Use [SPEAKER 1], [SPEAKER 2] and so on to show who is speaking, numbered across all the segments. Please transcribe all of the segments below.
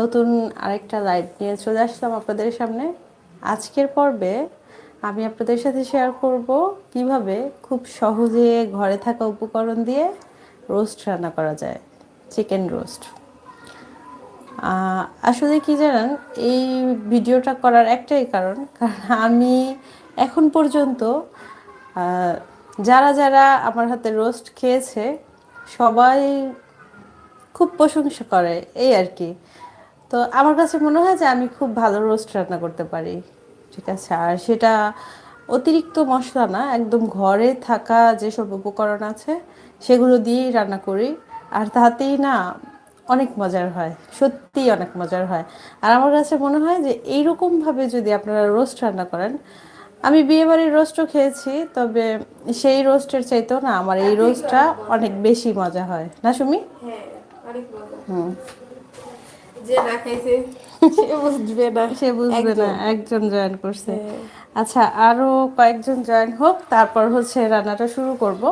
[SPEAKER 1] নতুন আরেকটা লাইভ নিয়ে চলে আসলাম আপনাদের সামনে। আজকের পর্বে আমি আপনাদের সাথে শেয়ার করব কিভাবে খুব সহজে ঘরে থাকা উপকরণ দিয়ে রোস্ট রান্না করা যায়, চিকেন রোস্ট। আসলে কি জানেন, এই ভিডিওটা করার একটাই কারণ, আমি এখন পর্যন্ত যারা যারা আমার হাতে রোস্ট খেয়েছে সবাই খুব প্রশংসা করে, এই আর কি। তো আমার কাছে মনে হয় যে আমি খুব ভালো রোস্ট রান্না করতে পারি, ঠিক আছে। আর সেটা অতিরিক্ত মশলা না, একদম ঘরে থাকা যেসব উপকরণ আছে সেগুলো দিয়েই রান্না করি। আর তাতেই না অনেক মজার হয়, সত্যিই অনেক মজার হয়। আর আমার কাছে মনে হয় যে এইরকমভাবে যদি আপনারা রোস্ট রান্না করেন, আমি বিয়েবাড়ির রোস্টও খেয়েছি, তবে সেই রোস্টের চাইতেও না আমার এই রোস্টটা অনেক বেশি মজা হয়, না সুমি?
[SPEAKER 2] হ্যাঁ, অনেক মজা।
[SPEAKER 1] হুম।
[SPEAKER 2] যে না খাইছে সে বুঝবে না।
[SPEAKER 1] সে বুঝবে না,
[SPEAKER 2] একজন।
[SPEAKER 1] একজন জয়েন করছে।
[SPEAKER 2] হ্যাঁ।
[SPEAKER 1] আচ্ছা, আরো কয়েকজন জয়েন হোক, তারপর হচ্ছে রান্নাটা শুরু করব।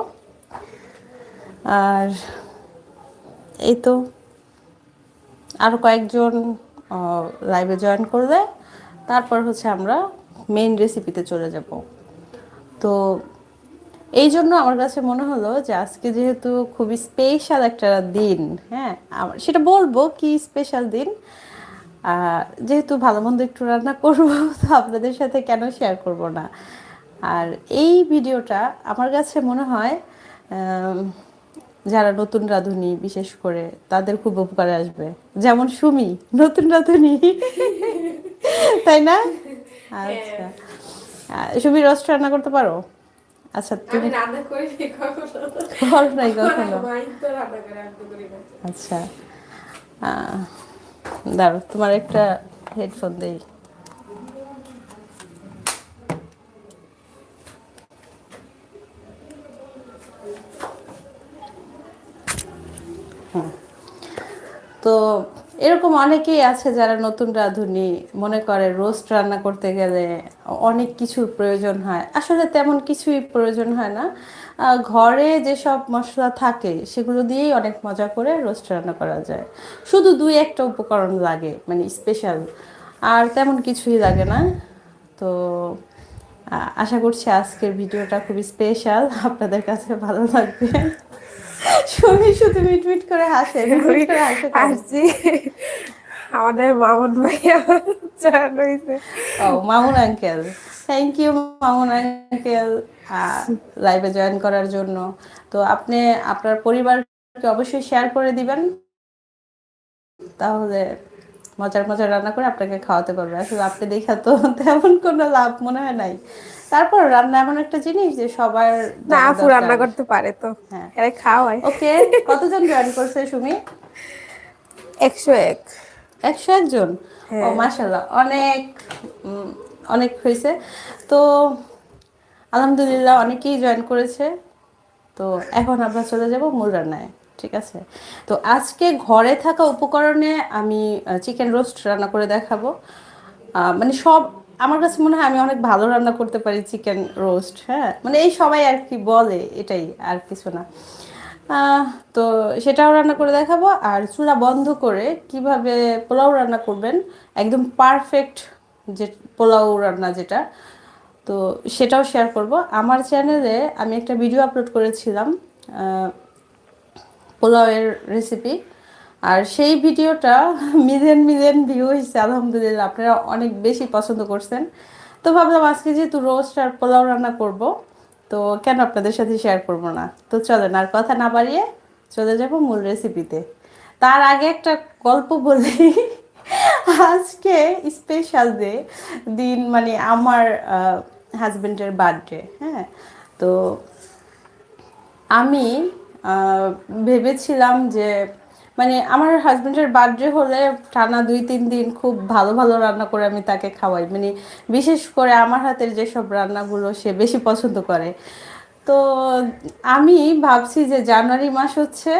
[SPEAKER 1] আর এই তো আরো কয়েকজন লাইভে জয়েন করলে তারপর হচ্ছে আমরা মেইন রেসিপিতে চলে যাব। তো এই জন্য আমার কাছে মনে হলো যে আজকে যেহেতু খুবই স্পেশাল একটা দিন, হ্যাঁ, সেটা বলবো কি স্পেশাল দিন। যেহেতু ভালো মন্দ একটু রান্না করবো, তো আপনাদের সাথে কেন শেয়ার করব না। আর এই ভিডিওটা আমার কাছে মনে হয় যারা নতুন রাঁধুনি বিশেষ করে তাদের খুব উপকারে আসবে, যেমন সুমি নতুন রাঁধুনি, তাই না?
[SPEAKER 2] হ্যাঁ,
[SPEAKER 1] আচ্ছা, সুমি রোস্ট রান্না করতে পারো? আচ্ছা,
[SPEAKER 2] আমি
[SPEAKER 1] তুমি
[SPEAKER 2] রান্না করিনি কখনো।
[SPEAKER 1] করো নাই
[SPEAKER 2] আমার
[SPEAKER 1] কখনো?
[SPEAKER 2] মাই তো রান্না করে, আমি তো করি না।
[SPEAKER 1] আচ্ছা, আহ, দাঁড়ো তোমার একটা হেডফোন দেই। তো এরকম অনেকেই আছে যারা নতুন রাঁধুনি, মনে করে রোস্ট রান্না করতে গেলে অনেক কিছুর প্রয়োজন হয়। আসলে তেমন কিছুই প্রয়োজন হয় না। ঘরে যেসব মশলা থাকে সেগুলো দিয়েই অনেক মজা করে রোস্ট রান্না করা যায়। শুধু দুই একটা উপকরণ লাগে, মানে স্পেশাল, আর তেমন কিছুই লাগে না। তো আশা করছি আজকের ভিডিওটা খুবই স্পেশাল, আপনাদের কাছে ভালো লাগবে। শুনি শুধু মিটমিট করে হাসে, মিটমিট
[SPEAKER 2] আমি
[SPEAKER 1] করে হাসে কেন?
[SPEAKER 2] আসছি, আমাদের মামুন ভাইয়া জয়েন হয়েছে।
[SPEAKER 1] ও, Mamun uncle, thank you Mamun uncle লাইভে জয়েন করার জন্য। তো আপনি আপনার পরিবারকে অবশ্যই শেয়ার করে দিবেন, তাহলে মজার মজার রান্না করে আপনাকে খাওয়াতে পারবে। আসলে আপনি দেখা তো তেমন কোনো লাভ মনে হয় নাই। তারপর রান্না এমন একটা জিনিস যে সবার
[SPEAKER 2] না,
[SPEAKER 1] জানা
[SPEAKER 2] আপু
[SPEAKER 1] দরকার।
[SPEAKER 2] রান্না করতে পারে তো,
[SPEAKER 1] হ্যাঁ,
[SPEAKER 2] এরা খাওয়ায়।
[SPEAKER 1] ওকে। কতজন জয়েন করছে সুমি?
[SPEAKER 2] 101।
[SPEAKER 1] 101 জন? ও
[SPEAKER 2] হ্যাঁ।
[SPEAKER 1] মাশাল্লাহ, অনেক উম, অনেক হয়েছে। তো আলহামদুলিল্লাহ অনেকেই জয়েন করেছে। তো এখন আমরা চলে যাব মূল রান্নায়, ঠিক আছে। তো আজকে ঘরে থাকা উপকরণে আমি চিকেন রোস্ট রান্না করে দেখাবো। মানে সব, আমার কাছে মনে হয় আমি অনেক ভালো রান্না করতে পারি চিকেন রোস্ট, হ্যাঁ, মানে এই সবাই আর কি বলে, এটাই আর কিছু না। আহ, তো সেটাও রান্না করে দেখাবো। আর চুলা বন্ধ করে কিভাবে পোলাও রান্না করবেন, একদম পারফেক্ট যে পোলাও রান্না যেটা, তো সেটাও শেয়ার করব। আমার চ্যানেলে আমি একটা ভিডিও আপলোড করেছিলাম পোলাওয়ের রেসিপি, আর সেই ভিডিওটা মিলিয়ন মিলিয়ন ভিউ হয়েছে আলহামদুলিল্লাহ, আপনারা অনেক বেশি পছন্দ করছেন। তো ভাবলাম আজকে যেহেতু রোস্ট আর পোলাও রান্না করব, তো কেন আপনাদের সাথে শেয়ার করব না। তো চলেন আর কথা না বাড়িয়ে চলে যাব মূল রেসিপিতে। তার আগে একটা গল্প বলি। আজকে স্পেশাল দিন, মানে আমার হাজবেন্ডের বার্থডে, হ্যাঁ। তো আমি আহ, ভেবেছিলাম যে, মানে আমার হাজবেন্ডের বার্থডে হলে টানা 2-3 দিন খুব ভালো ভালো রান্না করে আমি তাকে খাওয়াই, মানে বিশেষ করে আমার হাতের যেসব রান্নাগুলো সে বেশি পছন্দ করে। তো আমি ভাবছি যে জানুয়ারি মাস হচ্ছে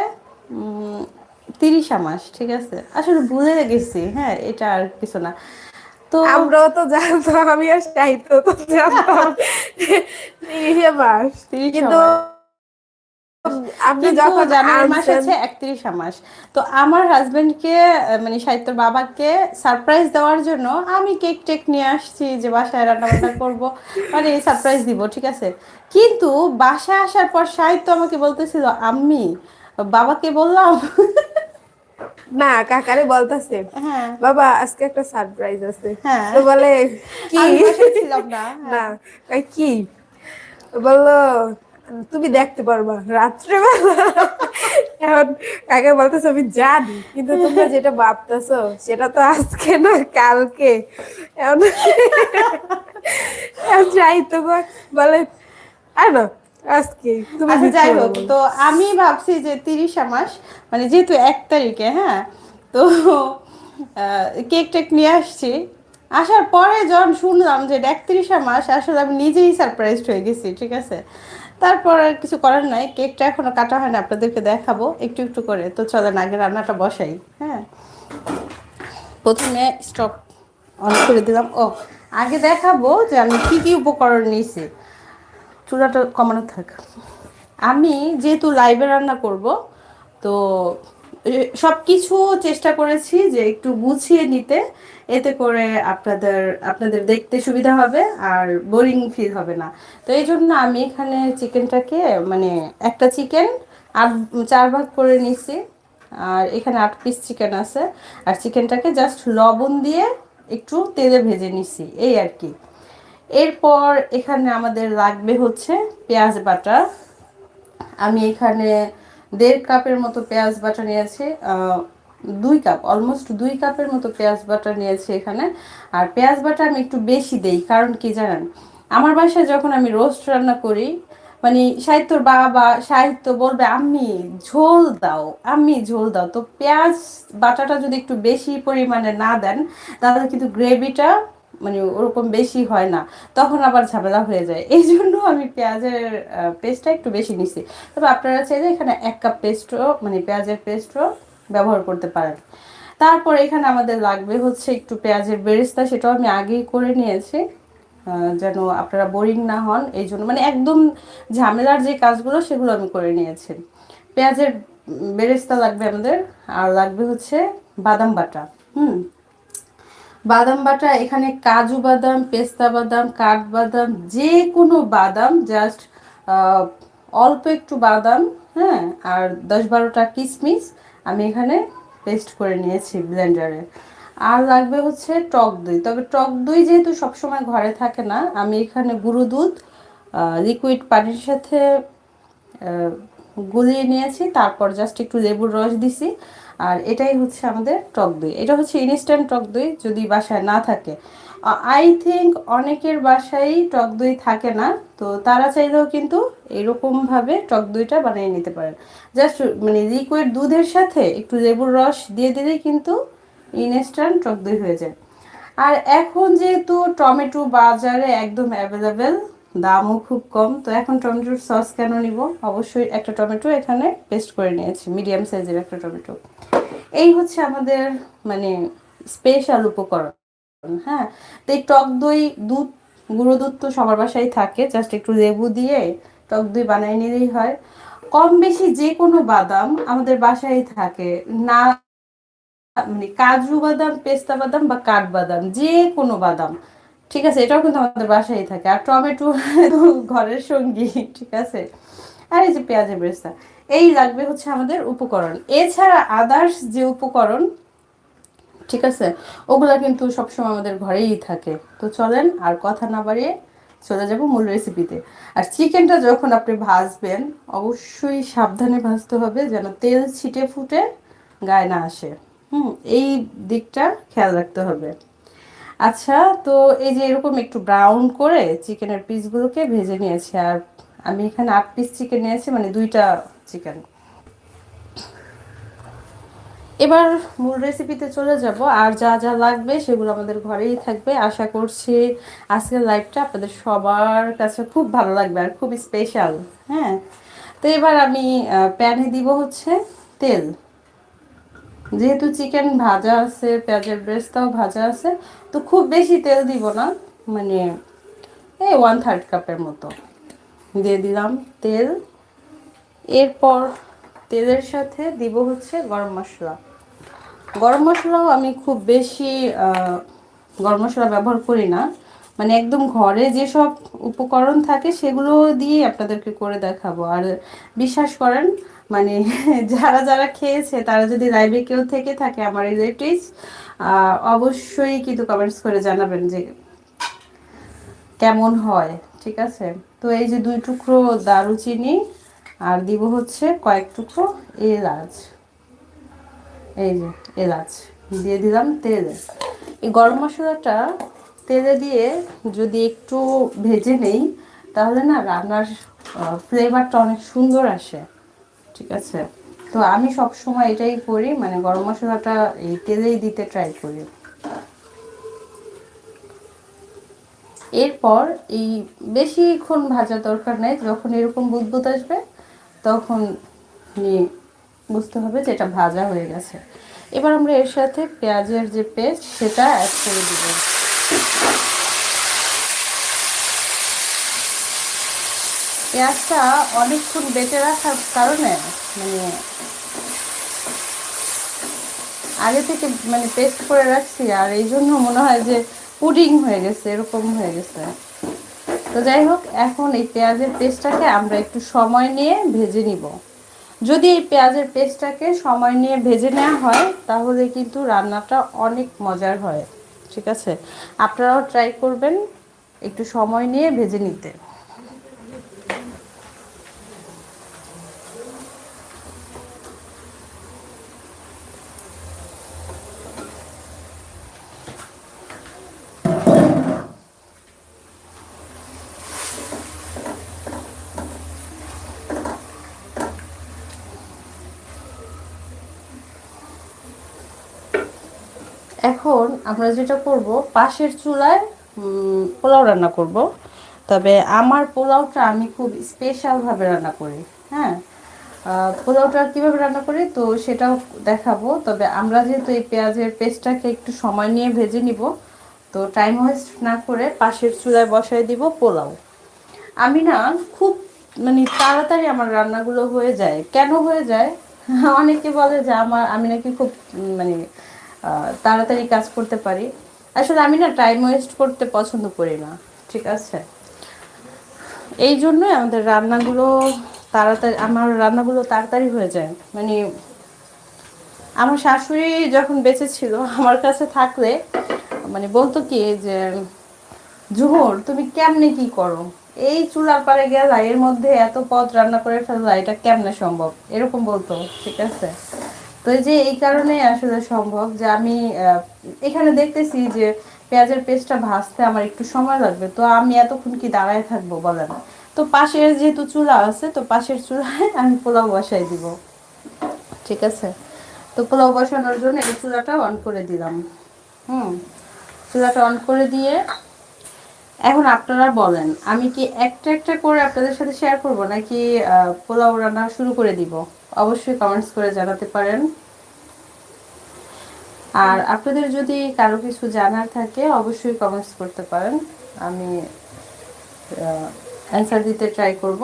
[SPEAKER 1] 30 মাস, ঠিক আছে, আসলে ভুলে গেছি, হ্যাঁ, এটা আর কিছু না। তো
[SPEAKER 2] আমরাও তো জানতাম, আমি আর সাহিত্য তো জানতাম 30 মাস,
[SPEAKER 1] 30
[SPEAKER 2] কিন্তু
[SPEAKER 1] মাস
[SPEAKER 2] আপনি
[SPEAKER 1] কিন্তু
[SPEAKER 2] যখন
[SPEAKER 1] জানুয়ারি মাস
[SPEAKER 2] আনছেন
[SPEAKER 1] হচ্ছে 31 মাস। তো আমার হাজবেন্ডকে মানে সাহিত্যর বাবাকে সারপ্রাইজ দেওয়ার জন্য আমি কেক টেক নিয়ে আসছি যে বাসায় রান্না বান্না করবো, মানে সারপ্রাইজ দিব, ঠিক আছে। কিন্তু বাসায় আসার পর সাহিত্য আমাকে বলতেছিল, আম্মি বাবাকে বললাম।
[SPEAKER 2] না, কাকারে বলতেছে
[SPEAKER 1] হ্যাঁ,
[SPEAKER 2] বাবা আজকে একটা সারপ্রাইজ আছে।
[SPEAKER 1] হ্যাঁ,
[SPEAKER 2] তো বলে কি?
[SPEAKER 1] আমি বাসায় ছিলাম না,
[SPEAKER 2] না,
[SPEAKER 1] হ্যাঁ।
[SPEAKER 2] কই কি? বললো তুমি দেখতে পারবা রাত্রেবেলা। এখন কাকা বলতেছে আমি জানি, কিন্তু তোমরা যেটা ভাবতেছো সেটা তো আজকে না কালকে। এখন এখন যাই তো বলে না আজকে তুমি
[SPEAKER 1] আচ্ছা
[SPEAKER 2] মিথ্যে
[SPEAKER 1] যাই
[SPEAKER 2] কথা
[SPEAKER 1] হোক,
[SPEAKER 2] বলো।
[SPEAKER 1] তো আমি ভাবছি যে 30 মাস, মানে যেহেতু 1 তারিখে, হ্যাঁ। তো কেক টেক নিয়ে আসছি। আসার পরে যখন শুনলাম যে 31 মাস, আসলে আমি নিজেই সারপ্রাইজড হয়ে গেছি, ঠিক আছে। তারপর আর কিছু করার নাই, কেকটা এখনো কাটা হয় না, আপনাদেরকে দেখাবো একটু একটু করে। তো চলেন আগে রান্নাটা বসাই, হ্যাঁ। প্রথমে স্টপ অন করে দিলাম। ও, আগে দেখাবো যে আমি কি কি উপকরণ নিয়েছি। চুলাটা কমানো থাক। আমি যেহেতু লাইভে রান্না করব, তো সব কিছু চেষ্টা করেছি যে একটু গুছিয়ে নিতে, এতে করে আপনাদের আপনাদের দেখতে সুবিধা হবে আর বোরিং ফিল হবে না। তো এই জন্য আমি এখানে চিকেনটাকে, মানে একটা চিকেন 4 ভাগ করে নিছি। আর এখানে 8 পিস চিকেন আছে। আর চিকেনটাকে জাস্ট লবণ দিয়ে একটু তেলে ভেজে নিছি, এই আর কি। এরপর এখানে আমাদের লাগবে হচ্ছে পেঁয়াজ বাটা। আমি এখানে 1.5 কাপের মতো পেঁয়াজ বাটা নিয়েছি। 2 কাপ, অলমোস্ট 2 কাপের মতো পেঁয়াজ বাটা নিয়েছি এখানে। আর পেঁয়াজ বাটা আমি একটু বেশি দেই, কারণ কি জানেন, আমার বাসায় যখন আমি রোস্ট রান্না করি, মানে সাহিত্যর বাবা সাহিত্য বলবে আম্মি ঝোল দাও, আম্মি ঝোল দাও। তো পেঁয়াজ বাটাটা যদি একটু বেশি পরিমাণে না দেন, তাহলে কিন্তু গ্রেভিটা মানে ওরকম বেশি হয় না, তখন আবার ঝামেলা হয়ে যায়। এই জন্য আমি পেঁয়াজের পেস্টটা একটু বেশি নিছি। তবে আপনারা চাইলে এখানে 1 কাপ পেস্টও, মানে পেঁয়াজের পেস্টও ব্যবহার করতে পারেন। তারপর এখানে আমাদের লাগবে হচ্ছে একটু পেঁয়াজের বেরেস্তা, সেটাও আমি আগেই করে নিয়েছি, যেন আপনারা বোরিং না হন, এই জন্য মানে একদম ঝামেলার যে কাজগুলো সেগুলো আমি করে নিয়েছি। পেঁয়াজের বেরেস্তা লাগবে আমাদের। আর লাগবে হচ্ছে বাদাম বাটা। হুম, বাদাম বাটা, এখানে কাজু বাদাম, পেস্তা বাদাম, কাঠবাদাম, যে কোনো বাদাম, জাস্ট অল্প একটু বাদাম, হ্যাঁ। আর 10-12টা কিশমিশ আমি এখানে পেস্ট করে নিয়েছি ব্লেন্ডারে। আর লাগবে হচ্ছে টক দই। তবে টক দই যেহেতু সবসময় ঘরে থাকে না, আমি এখানে গুঁড়ো দুধ লিকুইড পানির সাথে আহ, গুলিয়ে নিয়েছি, তারপর জাস্ট একটু লেবুর রস দিছি। আর এটাই হচ্ছে আমাদের টক দই। এটা হচ্ছে ইনস্ট্যান্ট টক দই, যদি বাসায় না থাকে। আই থিঙ্ক অনেকের বাসায় টক দই থাকে না, তো তারা চাইলেও কিন্তু এরকমভাবে টক দইটা বানিয়ে নিতে পারেন। জাস্ট মানে লিকুইড দুধের সাথে একটু লেবুর রস দিয়ে দিলেই কিন্তু ইনস্ট্যান্ট টক দই হয়ে যায়। আর এখন যেহেতু টমেটো বাজারে একদম অ্যাভেলেবেল, দামও খুব কম, তো এখন টমেটোর সস কেন নিব, অবশ্যই একটা টমেটো এখানে পেস্ট করে নিয়েছি, মিডিয়াম সাইজের একটা টমেটো। এই হচ্ছে আমাদের মানে স্পেশাল উপকরণ, হ্যাঁ। তো এই টক দই, দুধ, গুঁড়ো দুধ তো সবার বাসায় থাকে, জাস্ট একটু লেবু দিয়ে টক দই বানিয়ে নিলেই হয়। কম বেশি যে কোনো বাদাম আমাদের বাসায় থাকে না, মানে কাজু বাদাম, পেস্তা বাদাম বা কাঠবাদাম, যে কোনো বাদাম, ঠিক আছে, এটাও কিন্তু আমাদের বাসায় থাকে। আর টমেটো ঘরের সঙ্গী, ঠিক আছে। আর এই যে পেঁয়াজের বেরেস্তা, এই লাগবে হচ্ছে আমাদের উপকরণ। এছাড়া আদার্স যে উপকরণ, ঠিক আছে, ওগুলা কিন্তু সবসময় আমাদের ঘরেই থাকে। তো চলেন আর কথা না বাড়িয়ে চলে যাব মূল রেসিপিতে। আর চিকেনটা যখন আপনি ভাজবেন, অবশ্যই সাবধানে ভাজতে হবে, যেন তেল ছিটে ফুটে গায়ে না আসে। হুম, এই দিকটা খেয়াল রাখতে হবে। আচ্ছা, তো এই যে এরকম একটু ব্রাউন করে চিকেনের পিসগুলোকে ভেজে নিয়েছি। আর আমি এখানে 8 পিস চিকেন নিয়েছি, মানে 2টা চিকেন। এবার মূল রেসিপিতে চলে যাব। আর যা যা লাগবে সেগুলো আমাদের ঘরেই থাকবে। আশা করছি আজকের লাইভটা আপনাদের সবার কাছে খুব ভালো লাগবে আর খুব স্পেশাল, হ্যাঁ। তো এবার আমি প্যানে দিব হচ্ছে তেল। যেহেতু চিকেন ভাজা আছে, পেঁয়াজের ব্রেস্তাও ভাজা আছে, তো খুব বেশি তেল দিব না, মানে এই 1/3 কাপের মতো দিয়ে দিলাম তেল। এরপর তেলের সাথে দিব হচ্ছে গরম মশলা। গরম মশলাও আমি খুব বেশি গরম মশলা ব্যবহার করি না, মানে একদম ঘরে যেসব উপকরণ থাকে সেগুলো দিয়ে আপনাদেরকে করে দেখাবো। আর বিশ্বাস করেন মানে যারা যারা খেয়েছে তারা যদি লাইভে কেউ থেকে থাকে আমার রিলেটিভস, অবশ্যই কিন্তু কমেন্টস করে জানাবেন যে কেমন হয়। ঠিক আছে, তো এই যে 2 টুকরো দারুচিনি আর দিব হচ্ছে কয়েক টুকরো এলাচ। এই যে এলাচ দিয়ে দিলাম তেলে। এই গরম মশলাটা তেলে দিয়ে যদি একটু ভেজে নেই তাহলে না রান্নার ফ্লেভারটা অনেক সুন্দর আসে। ঠিক আছে, তো আমি সব সময় এটাই করি, মানে গরম মশলাটা এই তেলেই দিতে ট্রাই করি। এরপর এই বেশিক্ষণ ভাজা দরকার নেই, যখন এরকম বুদবুদ আসবে তখন বুঝতে হবে যে এটা ভাজা হয়ে গেছে। এবার আমরা এর সাথে পেঁয়াজের যে পেস্ট সেটা অ্যাড করে দিব। পেঁয়াজটা অনেকক্ষণ বেটে রাখার কারণে মানে আগে থেকে মানে পেস্ট করে রাখছি, আর এই জন্য মনে হয় যে পুডিং হয়ে গেছে, এরকম হয়ে গেছে। তো যাই হোক, এখন এই পেঁয়াজের পেস্টটাকে আমরা একটু সময় নিয়ে ভেজে নিব। যদি এই পেঁয়াজের পেস্টটাকে সময় নিয়ে ভেজে নেওয়া হয় তাহলে কিন্তু রান্নাটা অনেক মজার হয়। ঠিক আছে, আপনারাও ট্রাই করবেন একটু সময় নিয়ে ভেজে নিতে। এখন আমরা যেটা করব, পাশের চুলায় পোলাও রান্না করব। তবে আমার পোলাওটা আমি খুব স্পেশালভাবে রান্না করি। হ্যাঁ, পোলাওটা কীভাবে রান্না করি তো সেটাও দেখাবো। তবে আমরা যেহেতু এই পেঁয়াজের পেস্টটাকে একটু সময় নিয়ে ভেজে নিব, তো টাইম ওয়েস্ট না করে পাশের চুলায় বসায় দিব পোলাও। আমি না খুব মানে তাড়াতাড়ি আমার রান্নাগুলো হয়ে যায়। কেন হয়ে যায়? অনেকে বলে যে আমি নাকি খুব মানে তাড়াতাড়ি কাজ করতে পারি। আসলে আমি না টাইম ওয়েস্ট করতে পছন্দ করি না। ঠিক আছে, এই জন্যই আমার রান্নাগুলো তাড়াতাড়ি হয়ে যায়। মানে আমার শাশুড়ি যখন বেঁচে ছিল আমার কাছে থাকলে মানে বলতো কি যে জুহর তুমি কেমনে কি করো, এই চুলার পারে গেলা এর মধ্যে এত পদ রান্না করে ফেললা, এটা কেমনে সম্ভব, এরকম বলতো। ঠিক আছে, তো এই যে এই কারণে আসলে সম্ভব যে আমি এখানে দেখতেছি যে পেঁয়াজের পেস্টটা ভাজতে আমার একটু সময় লাগবে, তো আমি এতক্ষণ কি দাঁড়ায় থাকবো বলেন। তো পাশের যেহেতু চুলা আছে, তো পাশের চুলায় আমি পোলাও বসাই দিব। ঠিক আছে, তো পোলাও বসানোর জন্য এই চুলাটা অন করে দিলাম। চুলাটা অন করে দিয়ে এখন আপনারা বলেন আমি কি একটা একটা করে আপনাদের সাথে শেয়ার করব নাকি পোলাও রান্না শুরু করে দিব? অবশ্যই কমেন্টস করে জানাতে পারেন। আর আপনাদের যদি কারো কিছু জানার থাকে অবশ্যই কমেন্টস করতে পারেন, আমি অ্যান্সার দিতে ট্রাই করব।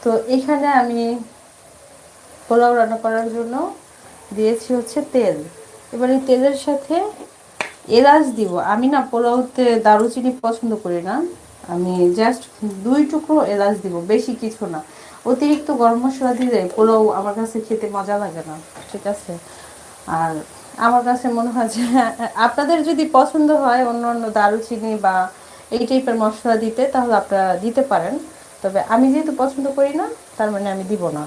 [SPEAKER 1] তো এখানে আমি পোলাও রান্না করার জন্য দিয়েছি হচ্ছে তেল। এবার এই তেলের সাথে এলাচ দিব। আমি না পোলাওতে দারুচিনি পছন্দ করি না, আমি জাস্ট 2 টুকরো এলাচ দিব, বেশি কিছু না। অতিরিক্ত গরম মশলা দিলে পোলাও আমার কাছে খেতে মজা লাগে না। ঠিক আছে, আর আমার কাছে মনে হয় যে আপনাদের যদি পছন্দ হয় অন্য অন্য দারুচিনি বা এই টাইপের মশলা দিতে তাহলে আপনারা দিতে পারেন, তবে আমি যেহেতু পছন্দ করি না তার মানে আমি দিব না।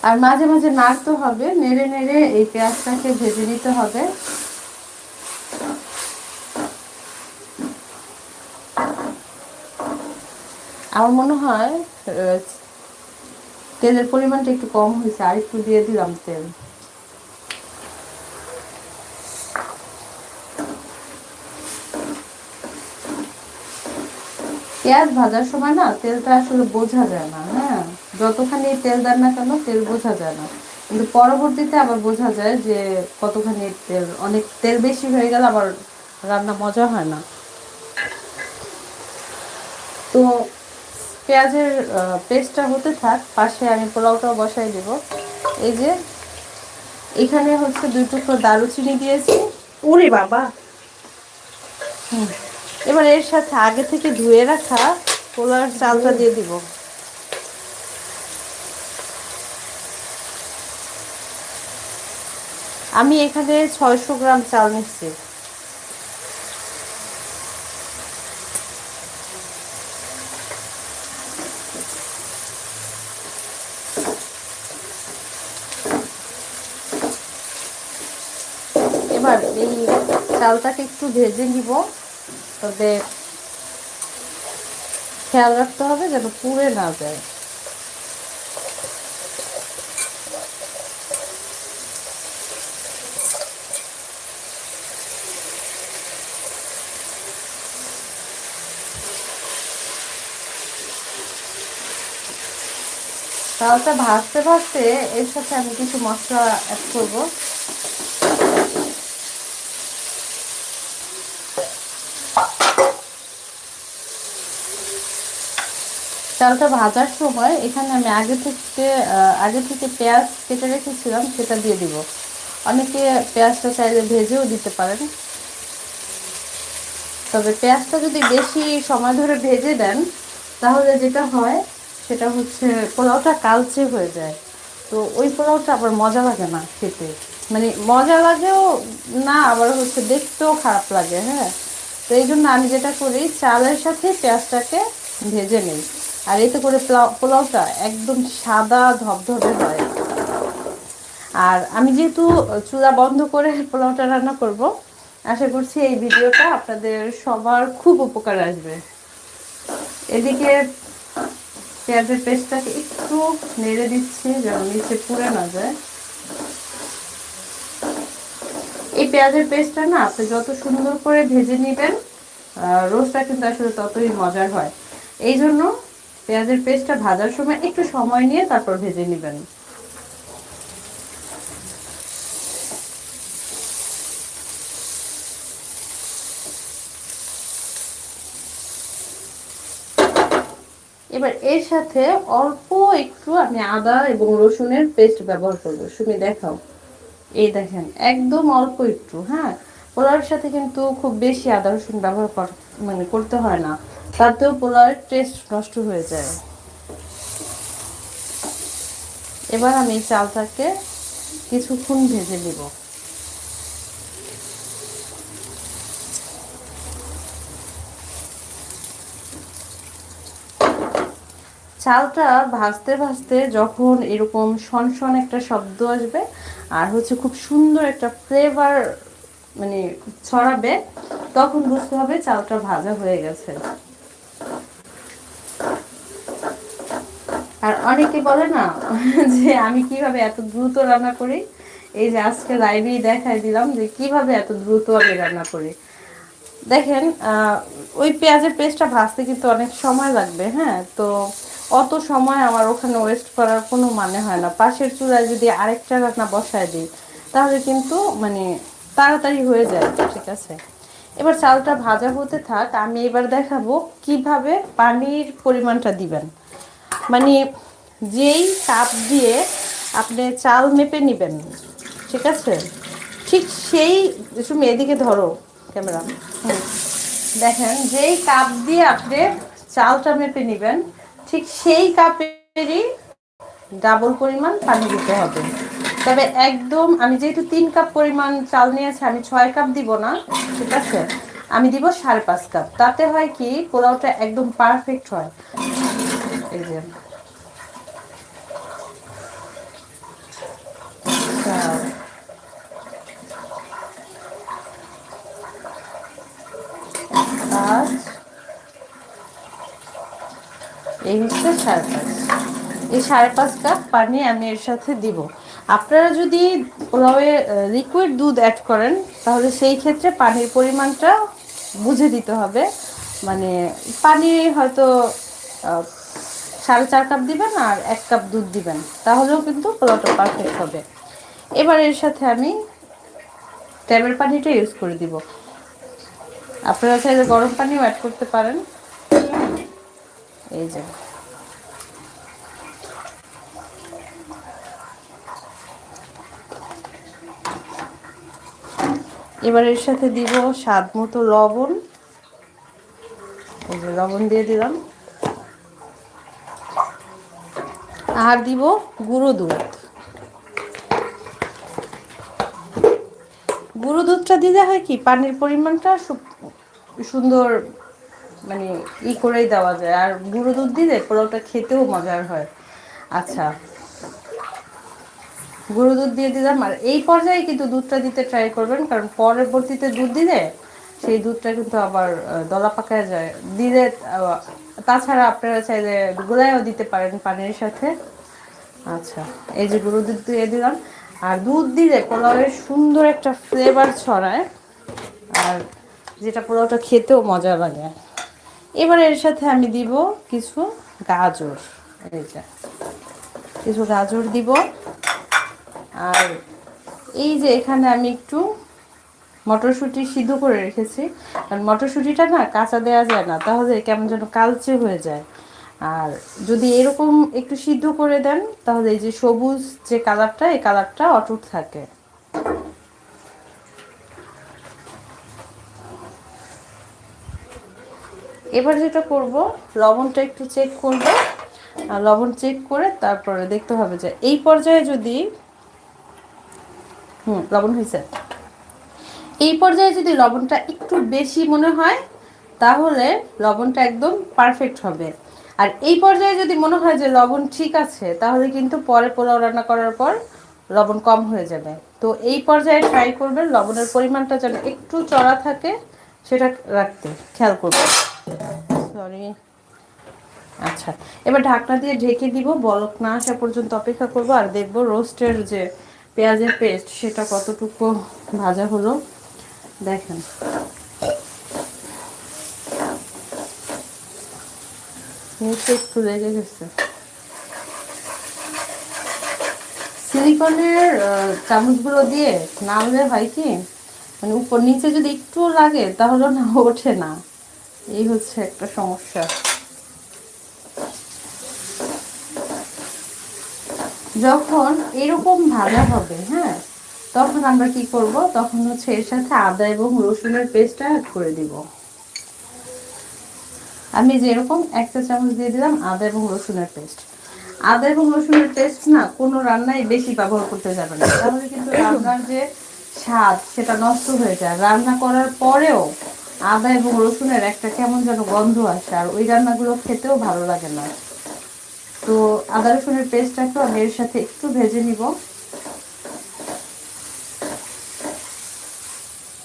[SPEAKER 1] আর মাঝে মাঝে নাড়তে হবে, নেড়ে নেড়ে এই পেঁয়াজটাকে ভেজে নিতে হবে। আমার মনে হয় তেলের পরিমাণটা একটু কম হয়েছে, আর একটু দিয়ে দিলাম তেল। পেঁয়াজ ভাজার সময় না তেলটা আসলে বোঝা যায় না। হ্যাঁ, যতখানি তেল দেন না কেন তেল বোঝা যায় না, কিন্তু পরবর্তীতে আবার বোঝা যায় যে কতখানি তেল, অনেক তেল বেশি হয়ে গেলে আবার রান্না মজা হয় না। তো পেঁয়াজের পেস্টটা হতে থাক, পাশে আমি পোলাওটাও বসাই দেব। এই যে এখানে হচ্ছে 2 টুকরো দারুচিনি দিয়েছি।
[SPEAKER 2] ওরে বাবা!
[SPEAKER 1] এবার এর সাথে আগে থেকে ধুয়ে রাখা পোলাওর চালটা দিয়ে দিব। আমি এখানে 600 গ্রাম চাল নিচ্ছি। এবার এই চালটাকে একটু ভেজে নিব, তবে খেয়াল রাখতে হবে যেন পুড়ে না যায়। চালটা ভাজতে ভাজতে এর সাথে আমি কিছু মশলা অ্যাড করব। চালটা ভাজার সময় এখানে আমি আগে থেকে পেঁয়াজ কেটে রেখেছিলাম, সেটা দিয়ে দিব। অনেকে পেঁয়াজটা চাইলে ভেজেও দিতে পারেন, তবে পেঁয়াজটা যদি বেশি সময় ধরে ভেজে দেন তাহলে যেটা হয় সেটা হচ্ছে পোলাওটা কালচে হয়ে যায়। তো ওই পোলাওটা আবার মজা লাগে না খেতে, মানে মজা লাগেও না, আবার হচ্ছে দেখতেও খারাপ লাগে। হ্যাঁ, তো এই জন্য আমি যেটা করি, চালের সাথে পেঁয়াজটাকে ভেজে নিই, আর এতে করে পোলাওটা একদম সাদা ধবধবে হয়। আর আমি যেহেতু চুলা বন্ধ করে পোলাওটা রান্না করব, আশা করছি এই ভিডিওটা আপনাদের সবার খুব উপকার আসবে। এদিকে পেঁয়াজের পেস্টটাকে একটু নেড়ে দিচ্ছি যেন নিচে পুড়ে না যায়। এই পেঁয়াজের পেস্টটা না আপনি যত সুন্দর করে ভেজে নেবেন, রোস্টটা কিন্তু আসলে ততই মজার হয়। এই জন্য পেঁয়াজের পেস্টটা ভাজার সময় একটু সময় নিয়ে তারপর ভেজে নেবেন। এবার এর সাথে অল্প একটু আমি আদা এবং রসুনের পেস্ট ব্যবহার করবো। শুনে দেখাও, এই দেখেন একদম অল্প একটু। হ্যাঁ, পোলাওয়ের সাথে কিন্তু খুব বেশি আদা রসুন ব্যবহার করতে হয় না, তাতেও পোলাওয়ের টেস্ট নষ্ট হয়ে যায়। এবার আমি চালটাকে কিছুক্ষণ ভেজে নিব। চালটা ভাজতে ভাজতে যখন এরকম শনশন একটা শব্দ আসবে আর হচ্ছে খুব সুন্দর একটা ফ্লেভার মানে ছড়াবে, তখন বুঝতে হবে চালটা ভাজা হয়ে গেছে। আর অনেকে বলে না যে আমি কিভাবে এত দ্রুত রান্না করি, এই যে আজকে লাইভেই দেখাই দিলাম যে কিভাবে এত দ্রুত আমি রান্না করি। দেখেন ওই পেঁয়াজের পেস্টটা ভাজতে কিন্তু অনেক সময় লাগবে। হ্যাঁ, তো অত সময় আমার ওখানে ওয়েস্ট করার কোনো মানে হয় না। পাশের চুলায় যদি আরেকটা রান্না বসায় দিই তাহলে কিন্তু মানে তাড়াতাড়ি হয়ে যায়। ঠিক আছে, এবার চালটা ভাজা হতে থাক, আমি এবার দেখাবো কিভাবে পানির পরিমাণটা দিবেন। মানে যেই কাপ দিয়ে আপনি চাল মেপে নেবেন, ঠিক আছে, ঠিক সেই, তুমি এদিকে ধরো ক্যামেরা। দেখেন যেই কাপ দিয়ে আপনি চালটা মেপে নেবেন, ঠিক সেই কাপেরই ডাবল পরিমাণ পানি দিতে হবে। তবে একদম আমি যেহেতু 3 কাপ পরিমাণ চাল নিয়েছি, আমি 6 কাপ দিব না, ঠিক আছে, আমি দিব 5.5 কাপ। তাতে হয় কি পোলাওটা একদম পারফেক্ট হয়। এই যে চাল, পাঁচ, এই হচ্ছে 5.5। এই 5.5 কাপ পানি আমি এর সাথে দিব। আপনারা যদি পোলাওয়ে লিকুইড দুধ অ্যাড করেন তাহলে সেই ক্ষেত্রে পানির পরিমাণটা বুঝে দিতে হবে। মানে পানি হয়তো 4.5 কাপ দিবেন আর 1 কাপ দুধ দিবেন, তাহলেও কিন্তু পোলাওটা পারফেক্ট হবে। এবার এর সাথে আমি ট্যাপের পানিটা ইউজ করে দিব। আপনারা চাইলে গরম পানিও অ্যাড করতে পারেন। এই যে এবার এর সাথে দিব স্বাদ মতো লবণ, এই যে লবণ দিয়ে দিলাম, আর দিব গুঁড়ো দুধ। গুঁড়ো দুধটা দিলে হয় কি পানির পরিমাণটা সুন্দর মানে করেই দেওয়া যায়, আর গুঁড়ো দুধ দিলে পোলাওটা খেতেও মজার হয়। আচ্ছা, গুঁড়ো দুধ দিয়ে দিলাম, আর এই পর্যায়ে কিন্তু দুধটা দিতে ট্রাই করবেন, কারণ পরবর্তীতে দুধ দিলে সেই দুধটা কিন্তু আবার দলা পাকায় যায় দিলে। তাছাড়া আপনারা চাইলে গোলায়ও দিতে পারেন পানির সাথে। আচ্ছা, এই যে গুঁড়ো দুধ দিয়ে দিলাম, আর দুধ দিলে পোলাওয়ের সুন্দর একটা ফ্লেভার ছড়ায়, আর যেটা পোলাওটা খেতেও মজা লাগে। এবার এর সাথে আমি দিব কিছু গাজর, এই যে কিছু গাজর দিব, আর এই যে এখানে আমি একটু মটরশুঁটি সিদ্ধ করে রেখেছি, কারণ মটরশুঁটিটা না কাঁচা দেওয়া যায় না, তাহলে কেমন যেন কালচে হয়ে যায়। আর যদি এরকম একটু সিদ্ধ করে দেন তাহলে এই যে সবুজ যে কালারটা, এই কালারটা অটুট থাকে। এবার যেটা করব, লবণটা একটু চেক করব, আর লবণ চেক করে তারপরে দেখতে হবে যে এই পর্যায়ে যদি লবণ হয়েছে, এই পর্যায়ে যদি লবণটা একটু বেশি মনে হয় তাহলে লবণটা একদম পারফেক্ট হবে। আর এই পর্যায়ে যদি মনে হয় যে লবণ ঠিক আছে, তাহলে কিন্তু পরে পোলাও রান্না করার পর লবণ কম হয়ে যাবে। তো এই পর্যায়ে ট্রাই করবেন লবণের পরিমাণটা যেন একটু চড়া থাকে সেটা রাখতে খেয়াল করবেন। সরি। আচ্ছা, এবার ঢাকনা দিয়ে ঢেকে দিব, বলক না আসা পর্যন্ত অপেক্ষা করব, আর দেখব রোস্টের যে পেঁয়াজের পেস্ট সেটা কতটুকু ভাজা হলো। দেখেন নিচে একটু লেগে গেছে। সিলিকনের চামচগুলো দিয়ে নামলে হয় কি, মানে উপর নিচে যদি একটু লাগে তাহলে না ওঠে না, এই হচ্ছে একটা সমস্যা। যখন এরকম ভাজা হবে, হ্যাঁ, তখন আমরা কি করব, তখন হচ্ছে এর সাথে আদা এবং রসুনের পেস্টটা অ্যাড করে দিব। আমি যেরকম 1 চা চামচ দিয়ে দিলাম আদা এবং রসুনের পেস্ট। আদা এবং রসুনের পেস্ট না কোনো রান্নায় বেশি ব্যবহার করতে যাবে না, তাহলে কিন্তু রান্নার যে স্বাদ সেটা নষ্ট হয়ে যায়। রান্না করার পরেও আদা এবং রসুনের একটা কেমন যেন গন্ধ আসে, আর ওই রান্নাগুলো খেতেও ভালো লাগে না। তো আদা রসুনের পেস্টটাকে আমি এর সাথে একটু ভেজে নিব।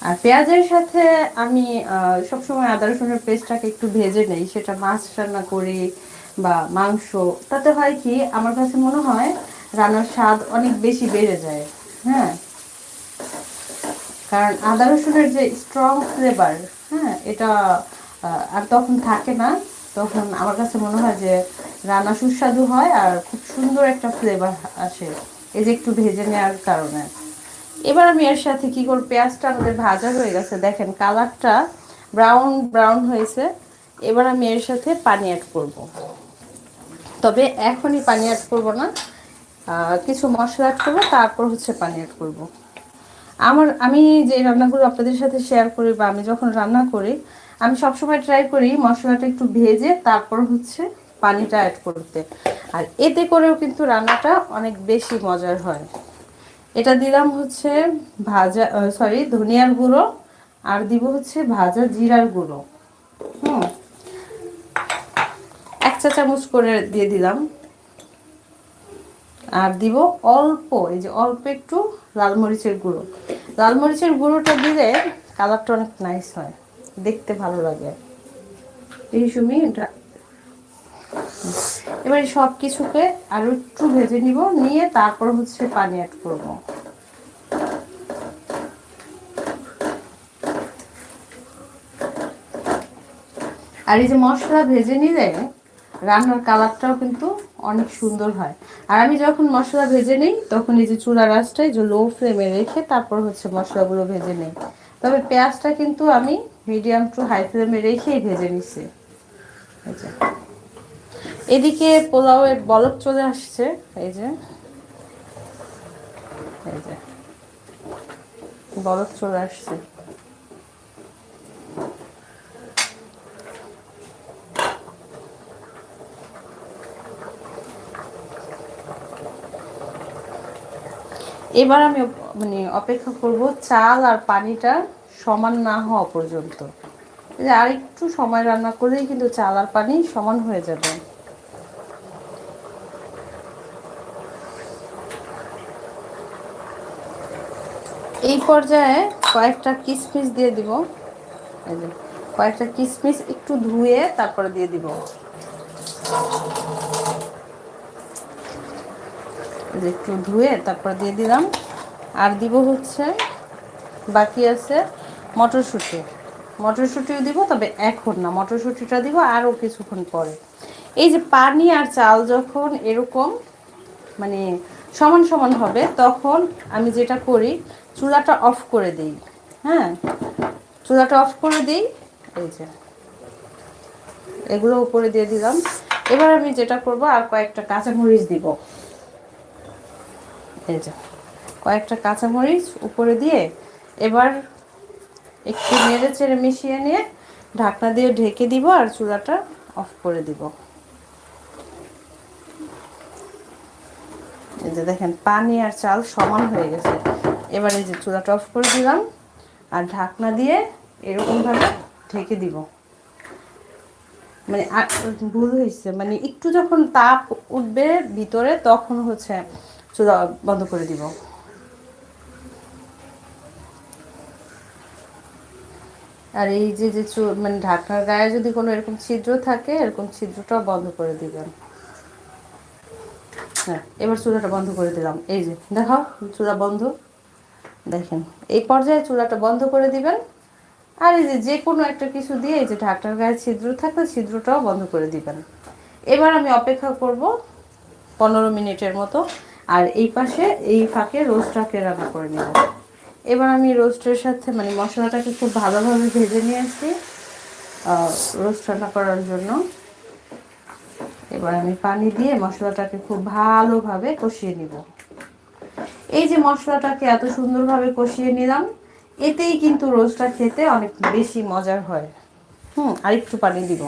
[SPEAKER 1] আর পেঁয়াজের সাথে আমি সবসময় আদা রসুনের পেস্টটাকে একটু ভেজে নেই, সেটা মাছ রান্না করি বা মাংস। তাতে হয় কি, আমার কাছে মনে হয় রান্নার স্বাদ অনেক বেশি বেড়ে যায়। হ্যাঁ, কারণ আদা রসুনের যে স্ট্রং ফ্লেভার, হ্যাঁ, এটা আর তখন থাকে না। তখন আমার কাছে মনে হয় যে রান্না সুস্বাদু হয় আর খুব সুন্দর একটা ফ্লেভার আসে, এই যে একটু ভেজে নেওয়ার কারণে। এবার আমি এর সাথে কি করব, পেঁয়াজটা আমাদের ভাজা হয়ে গেছে, দেখেন কালারটা ব্রাউন ব্রাউন হয়েছে। এবার আমি এর সাথে পানি অ্যাড করব, তবে এখনই পানি অ্যাড করব না, কিছু মশলা অ্যাড করবো, তারপর হচ্ছে পানি অ্যাড করব। আমি যে রান্নাগুলো আপনাদের সাথে শেয়ার করি বা আমি যখন রান্না করি, আমি সবসময় ট্রাই করি মশলাটা একটু ভেজে তারপর হচ্ছে পানিটা অ্যাড করতে, আর এতে করেও কিন্তু রান্নাটা অনেক বেশি মজার হয়। এটা দিলাম হচ্ছে ভাজা ধনিয়ার গুঁড়ো, আর দিব হচ্ছে ভাজা জিরার গুঁড়ো। 1 চা চামচ করে দিয়ে দিলাম, আর দিব অল্প, এই যে অল্প একটু লাল মরিচের গুঁড়ো। লাল মরিচের গুঁড়োটা দিলে কালারটা অনেক নাইস হয়, দেখতে ভালো লাগে। এই সময় এটা এবার সব কিছুকে আরো একটু ভেজে নিয়ে তারপর হচ্ছে পানি অ্যাড করব। আর এই যে মশলা ভেজে নিলে রান্নার কালারটাও কিন্তু অনেক সুন্দর হয়। আর আমি যখন মশলা ভেজে নিই তখন এই যে চুলার আঁচটা যে লো ফ্লেমে রেখে তারপর হচ্ছে মশলাগুলো ভেজে নিই। তবে পেঁয়াজটা কিন্তু আমি মিডিয়াম টু হাই ফ্লেমে রেখেই ভেজে নিছি। এদিকে পোলাওয়ের বলক চলে আসছে, এই যে বরফ চলে আসছে। এবার আমি মানে অপেক্ষা করব চাল আর পানিটা সমান না হওয়া পর্যন্ত। আর একটু সময় রান্না করলেই কিন্তু চাল আর পানি সমান হয়ে যাবে। এই পর্যায়ে কয়েকটা কিশমিশ দিয়ে দিব। এই যে কয়েকটা কিশমিশ একটু ধুয়ে তারপরে দিয়ে দিব। একটু ধুয়ে তারপর দিয়ে দিলাম। আর দিব হচ্ছে বাকি আছে মটরশুঁটি। মটরশুঁটিও দিব, তবে এখন না, মটরশুঁটিটা দিব আরও কিছুক্ষণ পরে। এই যে পানি আর চাল যখন এরকম মানে সমান সমান হবে, তখন আমি যেটা করি চুলাটা অফ করে দিই। হ্যাঁ, চুলাটা অফ করে দিই। এই যে এগুলো উপরে দিয়ে দিলাম। এবার আমি যেটা করব, আর কয়েকটা কাঁচামরিচ দিব। এই যে কয়েকটা কাঁচামরিচ উপরে দিয়ে এবার একটু নেড়ে চেড়ে মিশিয়ে নিয়ে ঢাকনা দিয়ে ঢেকে দিব আর চুলাটা অফ করে দিব। এই যে দেখেন পানি আর চাল সমান হয়ে গেছে। এবার এই যে চুলাটা অফ করে দিলাম আর ঢাকনা দিয়ে এরকমভাবে ঢেকে দিব। মানে ভুল হয়েছে, মানে একটু যখন তাপ উঠবে ভিতরে তখন হচ্ছে চুলা বন্ধ করে দিব। আর এই যে যে মানে ঢাকনার গায়ে যদি কোনো এরকম ছিদ্র থাকে, এরকম ছিদ্রটাও বন্ধ করে দিবেন। হ্যাঁ, এবার চুলাটা বন্ধ করে দিলাম। এই যে দেখাও চুলা বন্ধ। দেখেন এই পর্যায়ে চুলাটা বন্ধ করে দিবেন। আর এই যে যে কোনো একটা কিছু দিয়ে এই যে ঢাকনার গায়ে ছিদ্র থাকলে ছিদ্রটাও বন্ধ করে দিবেন। এবার আমি অপেক্ষা করব 15 মিনিটের মতো। আর এই পাশে এই ফাঁকে রোস্টটাকে রান্না করে নেব। এবার আমি রোস্টের সাথে মানে মশলাটাকে খুব ভালোভাবে ভেজে নিয়ে আসছি রোস্ট রান্না করার জন্য। এবার আমি পানি দিয়ে মশলাটাকে খুব ভালোভাবে কষিয়ে নিব। এই যে মশলাটাকে এত সুন্দরভাবে কষিয়ে নিলাম, এতেই কিন্তু রোস্টটা খেতে অনেক বেশি মজার হয়। আর একটু পানি দিব।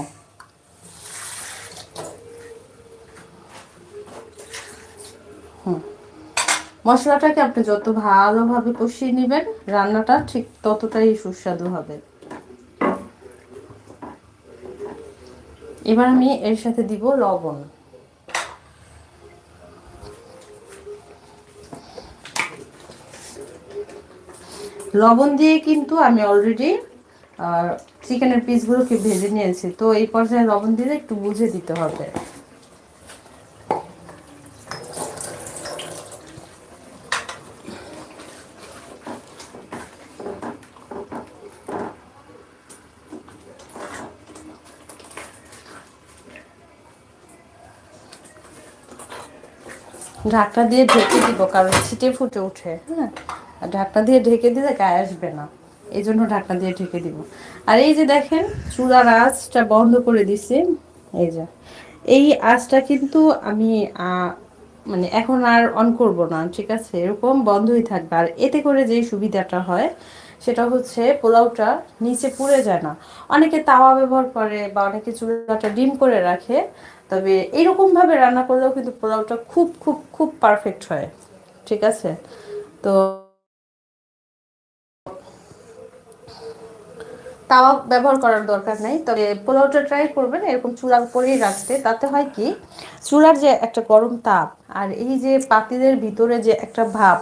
[SPEAKER 1] মশলাটাকে আপনি যত ভালোভাবে কষিয়ে নেবেন, রান্নাটা ঠিক ততটাই সুস্বাদু হবে। এবার আমি এর সাথে দিব লবণ। লবণ দিয়ে কিন্তু আমি অলরেডি চিকেনের পিসগুলোকে ভেজে নিয়েছি, তো এই পর্যায়ে লবণ দিলে একটু বুঝে দিতে হবে। ঢাকনা দিয়ে ঢেকে দিব, কারণ ছিটে ফুটে উঠে। হ্যাঁ, আর ঢাকনা দিয়ে ঢেকে দিলে গায়ে আসবে না, এই জন্য ঢাকনা দিয়ে ঢেকে দিব। আর এই যে দেখেন চুলার আঁচটা বন্ধ করে দিছি। এই যে এই আঁচটা কিন্তু আমি মানে এখন আর অন করব না, ঠিক আছে, এরকম বন্ধই থাকবে। আর এতে করে যে সুবিধাটা হয় সেটা হচ্ছে পোলাওটা নিচে পুড়ে যায় না। অনেকে তাওয়া ব্যবহার করে বা অনেকে চুলাটা ডিম করে রাখে, তবে এইরকমভাবে রান্না করলেও কিন্তু পোলাওটা খুব খুব খুব পারফেক্ট হয়, ঠিক আছে। তো তাওয়া ব্যবহার করার দরকার নাই, তবে পোলাওটা ট্রাই করবেন এরকম চুলার উপরেই রাখতে। তাতে হয় কি, চুলার যে একটা গরম তাপ আর এই যে পাতিলের ভিতরে যে একটা ভাপ,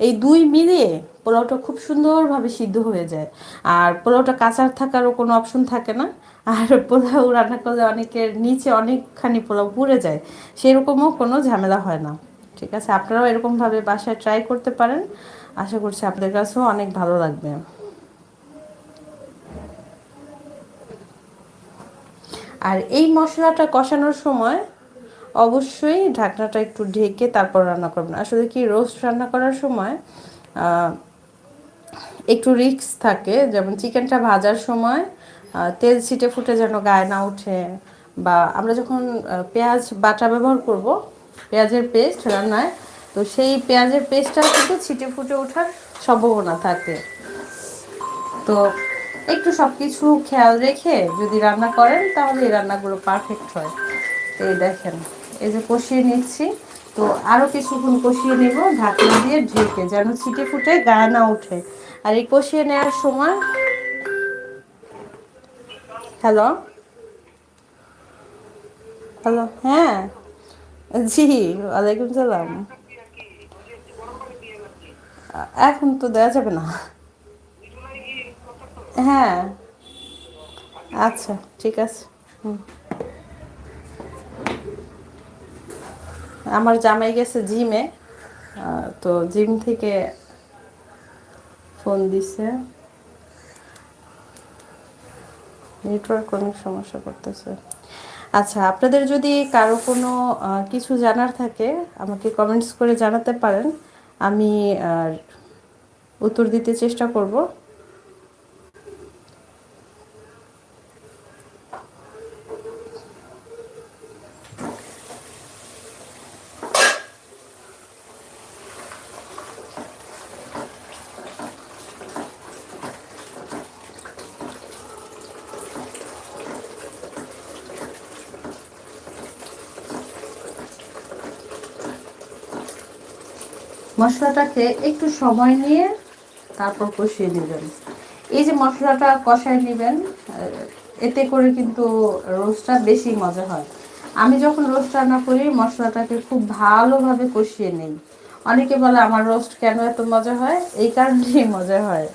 [SPEAKER 1] এই দুই মিলিয়ে পোলাওটা খুব সুন্দরভাবে সিদ্ধ হয়ে যায়। আর পোলাওটা কাঁচা থাকারও কোনো অপশন থাকে না। আর পোলাও রান্না করলে অনেকের নিচে অনেকখানি পোলাও পুড়ে যায়, সেরকমও কোনো ঝামেলা হয় না, ঠিক আছে। আপনারাও এরকমভাবে বাসায় ট্রাই করতে পারেন। আশা করছি আপনাদের কাছেও অনেক ভালো লাগবে। আর এই মশলাটা কষানোর সময় অবশ্যই ঢাকনাটা একটু ঢেকে তারপর রান্না করবেন। আসলে কি, রোস্ট রান্না করার সময় একটু রিস্ক থাকে, যেমন চিকেনটা ভাজার সময় তেল ছিটে ফুটে যেন গায়ে না ওঠে, বা আমরা যখন পেঁয়াজ বাটা ব্যবহার করব, পেঁয়াজের পেস্ট রান্নায়, তো সেই পেঁয়াজের পেস্টটা কিন্তু ছিটে ফুটে ওঠার সম্ভাবনা থাকে। তো একটু সব কিছু খেয়াল রেখে যদি রান্না করেন তাহলে এই রান্নাগুলো পারফেক্ট হয়। এই দেখেন, এই যে কষিয়ে নিচ্ছি। তো আরও কিছুক্ষণ কষিয়ে নেব ঢাকনা দিয়ে ঢেকে, যেন ছিটে ফুটে গায়ে না ওঠে। আর এই কষিয়ে নেওয়ার সময়, হ্যালো হ্যালো, হ্যাঁ জি, ওয়ালাইকুম সালাম। এখন তো দেওয়া যাবে না। হ্যাঁ, আচ্ছা ঠিক আছে। হুম। আমার জামাই গেছে জিমে, তো জিম থেকে ফোন দিছে। নেটওয়ার্ক অনেক সমস্যা করতেছে। আচ্ছা, আপনাদের যদি কারো কোনো কিছু জানার থাকে আমাকে কমেন্টস করে জানাতে পারেন, আমি উত্তর দিতে চেষ্টা করব। মশলাটাকে একটু সময় নিয়ে তারপর কষিয়ে নেবেন। এই যে মশলাটা কষায় নেবেন, এতে করে কিন্তু রোস্টটা বেশি মজা হয়। আমি যখন রোস্ট রান্না করি মশলাটাকে খুব ভালোভাবে কষিয়ে নিই। অনেকে বলে আমার রোস্ট কেন এত মজা হয়, এই কারণেই মজা হয়।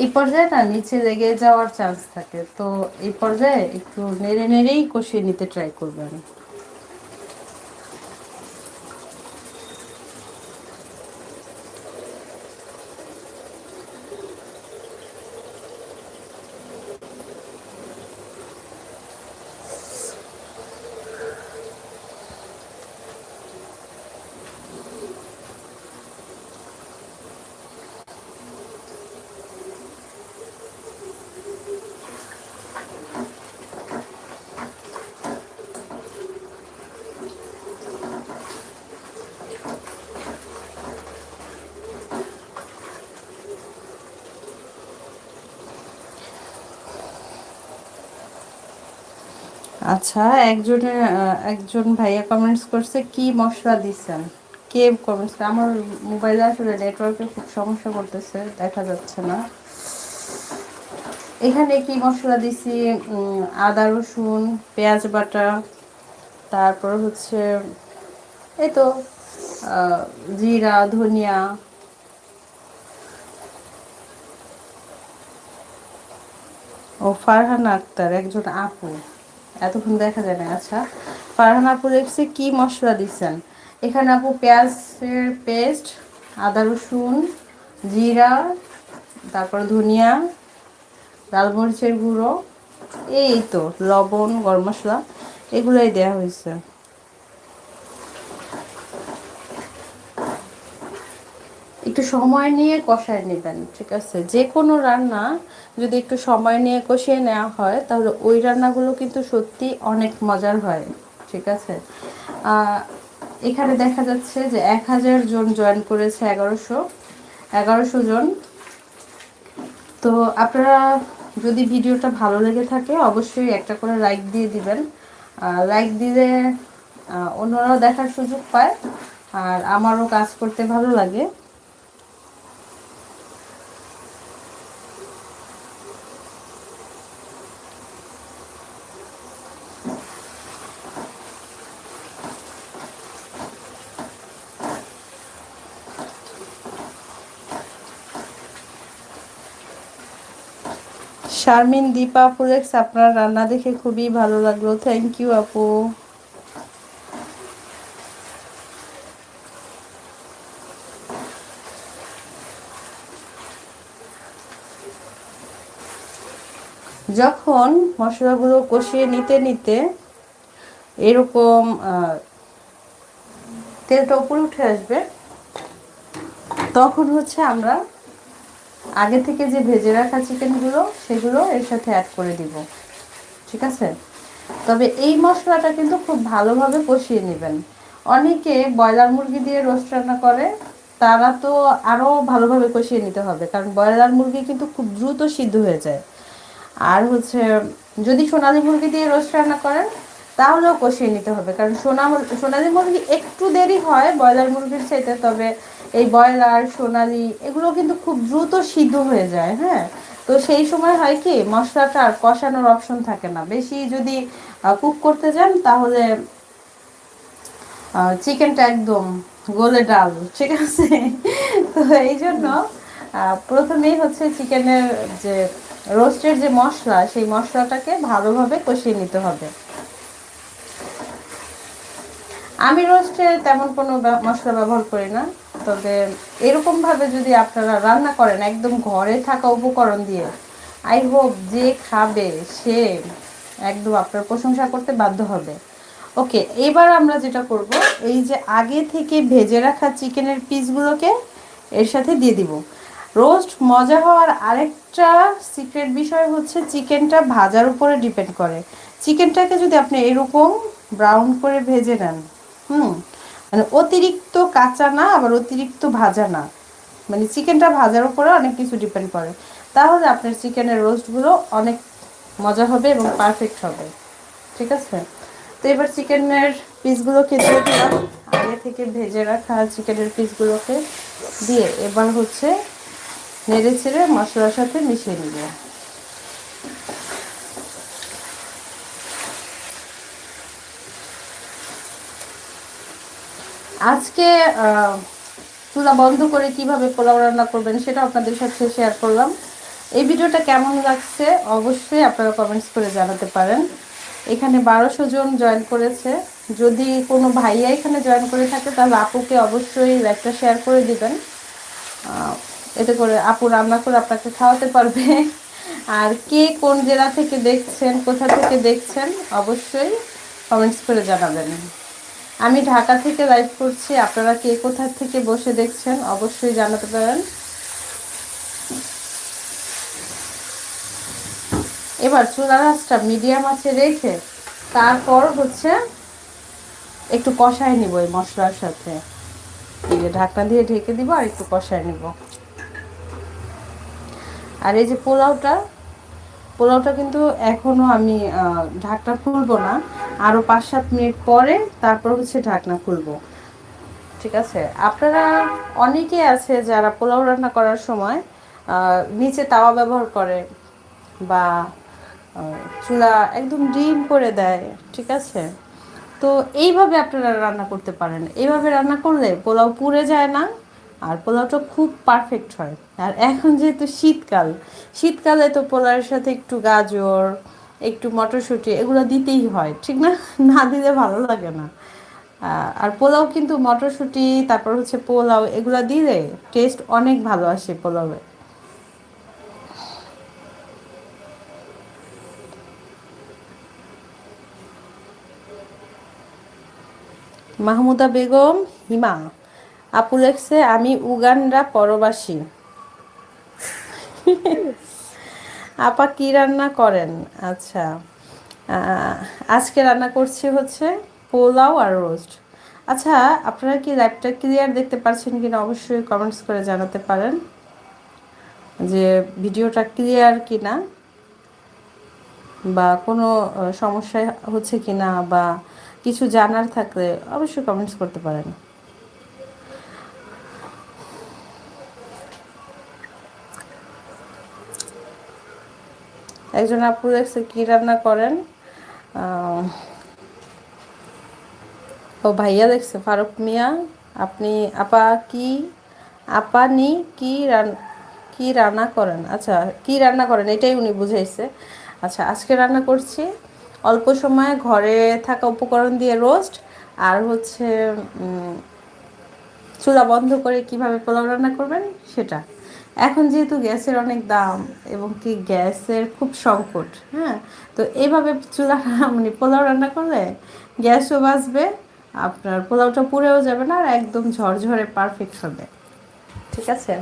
[SPEAKER 1] এই পর্যায়ে না নিচে লেগে যাওয়ার চান্স থাকে, তো এই পর্যায়ে একটু নেড়ে নেড়েই কষিয়ে নিতে ট্রাই করবেন। আচ্ছা, একজন ভাইয়া কমেন্টস করছে কি মশলা দিছেন। কে কমেন্টস? আমার মোবাইলে আসলে নেটওয়ার্কের খুব সমস্যা করতেছে, দেখা যাচ্ছে না। এখানে কি মশলা দিছি, আদা রসুন পেঁয়াজ বাটা, তারপর হচ্ছে এই তো জিরা ধনিয়া। ও ফারহানা আক্তার একজন আপু, এতক্ষণ দেখা যায় না। আচ্ছা, ফারহানা আপু দেখছি কি মশলা দিচ্ছেন। এখানে আপু পেঁয়াজের পেস্ট, আদা রসুন, জিরা, তারপর ধনিয়া, লাল মরিচের গুঁড়ো, এই তো লবণ গরম মশলা, এগুলোই দেওয়া হয়েছে। একটু সময় নিয়ে কষায় নেবেন, ঠিক আছে? যে কোনো রান্না যদি একটু সময় নিয়ে কষিয়ে নেওয়া হয় তাহলে ওই রান্নাগুলো কিন্তু সত্যি অনেক মজার হয়, ঠিক আছে? এখানে দেখা যাচ্ছে যে 1000 জন জয়েন করেছে, 1100 জন। তো আপনারা যদি ভিডিওটা ভালো লেগে থাকে অবশ্যই একটা করে লাইক দিয়ে দিবেন। লাইক দিলে অন্যরাও দেখার সুযোগ পায় আর আমারও কাজ করতে ভালো লাগে। শারমিন দীপা ফুলেক্স, আপনার রান্না দেখে খুবই ভালো লাগলো, থ্যাংক ইউ আপু। যখন মশলাগুলো কষিয়ে নিতে নিতে এরকম তেলটা উপরে উঠে আসবে, তখন হচ্ছে আমরা আগে থেকে যে ভেজে রাখা চিকেনগুলো সেগুলো এর সাথে অ্যাড করে দিব, ঠিক আছে? তবে এই মশলাটা কিন্তু খুব ভালোভাবে কষিয়ে নেবেন। অনেকে ব্রয়লার মুরগি দিয়ে রোস্ট রান্না করে, তারা তো আরও ভালোভাবে কষিয়ে নিতে হবে, কারণ ব্রয়লার মুরগি কিন্তু খুব দ্রুত সিদ্ধ হয়ে যায়। আর হচ্ছে যদি সোনালী মুরগি দিয়ে রোস্ট রান্না করেন তাহলেও কষিয়ে নিতে হবে, কারণ সোনালী মুরগি একটু দেরি হয় ব্রয়লার মুরগির চাইতে, তবে এই ব্রয়লার সোনালী এগুলো কিন্তু খুব দ্রুত সিদ্ধ হয়ে যায়। হ্যাঁ, তো সেই সময় হয় কি মশলাটা আর কষানোর অপশন থাকে না, বেশি যদি কুক করতে যান তাহলে চিকেনটা একদম গলে ডাল, ঠিক আছে? তো এই জন্য প্রথমেই হচ্ছে চিকেনের যে রোস্টের যে মশলা, সেই মশলাটাকে ভালোভাবে কষিয়ে নিতে হবে। আমি রোস্টে তেমন কোনো মশলা ব্যবহার করি না, তবে এরকমভাবে যদি আপনারা রান্না করেন একদম ঘরে থাকা উপকরণ দিয়ে, আই হোপ যে খাবে সে একদম আপনার প্রশংসা করতে বাধ্য হবে। ওকে, এবার আমরা যেটা করব, এই যে আগে থেকে ভেজে রাখা চিকেনের পিসগুলোকে এর সাথে দিয়ে দিব। রোস্ট মজা হওয়ার আরেকটা সিক্রেট বিষয় হচ্ছে চিকেনটা ভাজার উপরে ডিপেন্ড করে। চিকেনটাকে যদি আপনি এরকম ব্রাউন করে ভেজে নেন, মানে অতিরিক্ত কাঁচা না আবার অতিরিক্ত ভাজা না, মানে চিকেনটা ভাজার উপরে অনেক কিছু ডিপেন্ড করে, তাহলে আপনার চিকেনের রোস্টগুলো অনেক মজা হবে এবং পারফেক্ট হবে, ঠিক আছে? তো এবার চিকেনের পিসগুলোকে দিয়ে দিলাম, আগে থেকে ভেজে রাখা চিকেনের পিসগুলোকে দিয়ে এবার হচ্ছে নেড়ে চেড়ে মশলার সাথে মিশিয়ে নিব। আজকে চুলা বন্ধ করে কিভাবে পোলাও রান্না করবেন সেটা আপনাদের সাথে শেয়ার করলাম। এই ভিডিওটা কেমন লাগছে অবশ্যই আপনারা কমেন্টস করে জানাতে পারেন। এখানে 1200 জন জয়েন করেছে, যদি কোনো ভাইয়া এখানে জয়েন করে থাকে তাহলে আপুকে অবশ্যই লাইকটা শেয়ার করে দিবেন, এতে করে আপু রান্না করে আপনাকে খাওয়াতে পারবে। আর কে কোন জেলা থেকে দেখছেন, কোথা থেকে দেখছেন অবশ্যই কমেন্টস করে জানাবেন। আমি ঢাকা থেকে লাইভ করছি, আপনারা কে কোথা থেকে বসে দেখছেন অবশ্যই জানাতে পারেন। এবার চুলার আঁচটা মিডিয়াম আঁচে রেখে তারপর হচ্ছে একটু কষায় নিব এই মশলার সাথে, এই যে ঢাকনা দিয়ে ঢেকে দিব আর একটু কষায় নিব। আর এই যে পোলাওটা কিন্তু এখনো আমি ঢাকনা খুলবো না, আরো 5-7 মিনিট পরে তারপর হচ্ছে ঢাকনা খুলবো, ঠিক আছে? আপনারা অনেকে আছে যারা পোলাও রান্না করার সময় নিচে তাওয়া ব্যবহার করে বা চুলা একদম ডিম করে দেয়, ঠিক আছে? তো এইভাবে আপনারা রান্না করতে পারেন, এইভাবে রান্না করলে পোলাও পুড়ে যায় না আর পোলাওটা খুব পারফেক্ট হয়। আর এখন যেহেতু শীতকালে তো পোলাওয়ের সাথে একটু গাজর, একটু মটরশুঁটি এগুলো দিতেই হয়, ঠিক না? না দিলে ভালো লাগে না। আর পোলাও কিন্তু মটরশুঁটি তারপর হচ্ছে পোলাও এগুলো দিলে টেস্ট অনেক ভালো আসে পোলাওয়ে। মাহমুদা বেগম হিমা আপু লেখছে আমি উগান্ডা পরবাসী। আপা কি রান্না করেন? আচ্ছা, আজকে রান্না করছি হচ্ছে পোলাও আর রোস্ট। আচ্ছা, আপনারা কি লাইভটা ক্লিয়ার দেখতে পাচ্ছেন কিনা অবশ্যই কমেন্টস করে জানাতে পারেন যে ভিডিওটা ক্লিয়ার কিনা, বা কোনো সমস্যা হচ্ছে কিনা, বা কিছু জানার থাকলে অবশ্যই কমেন্টস করতে পারেন। একজন আপু দেখছে কি রান্না করেন, ও ভাইয়া দেখছে ফারুক মিয়া, আপনি আপা কি আপনি কি কি রান্না করেন? আচ্ছা, কি রান্না করেন এটাই উনি বুঝাইছে। আচ্ছা, আজকে রান্না করছি অল্প সময়ে ঘরে থাকা উপকরণ দিয়ে রোস্ট, আর হচ্ছে চুলা বন্ধ করে কিভাবে পোলাও রান্না করবেন সেটা। এখন যেহেতু গ্যাসের অনেক দাম এবং কি গ্যাসের খুব সংকট, হ্যাঁ, তো এইভাবে চুলা মানে পোলাও রান্না করলে গ্যাসও বাঁচবে, আপনার পোলাওটা পুড়েও যাবে না, আর একদম ঝরঝরে পারফেক্ট হবে। ঠিক আছে।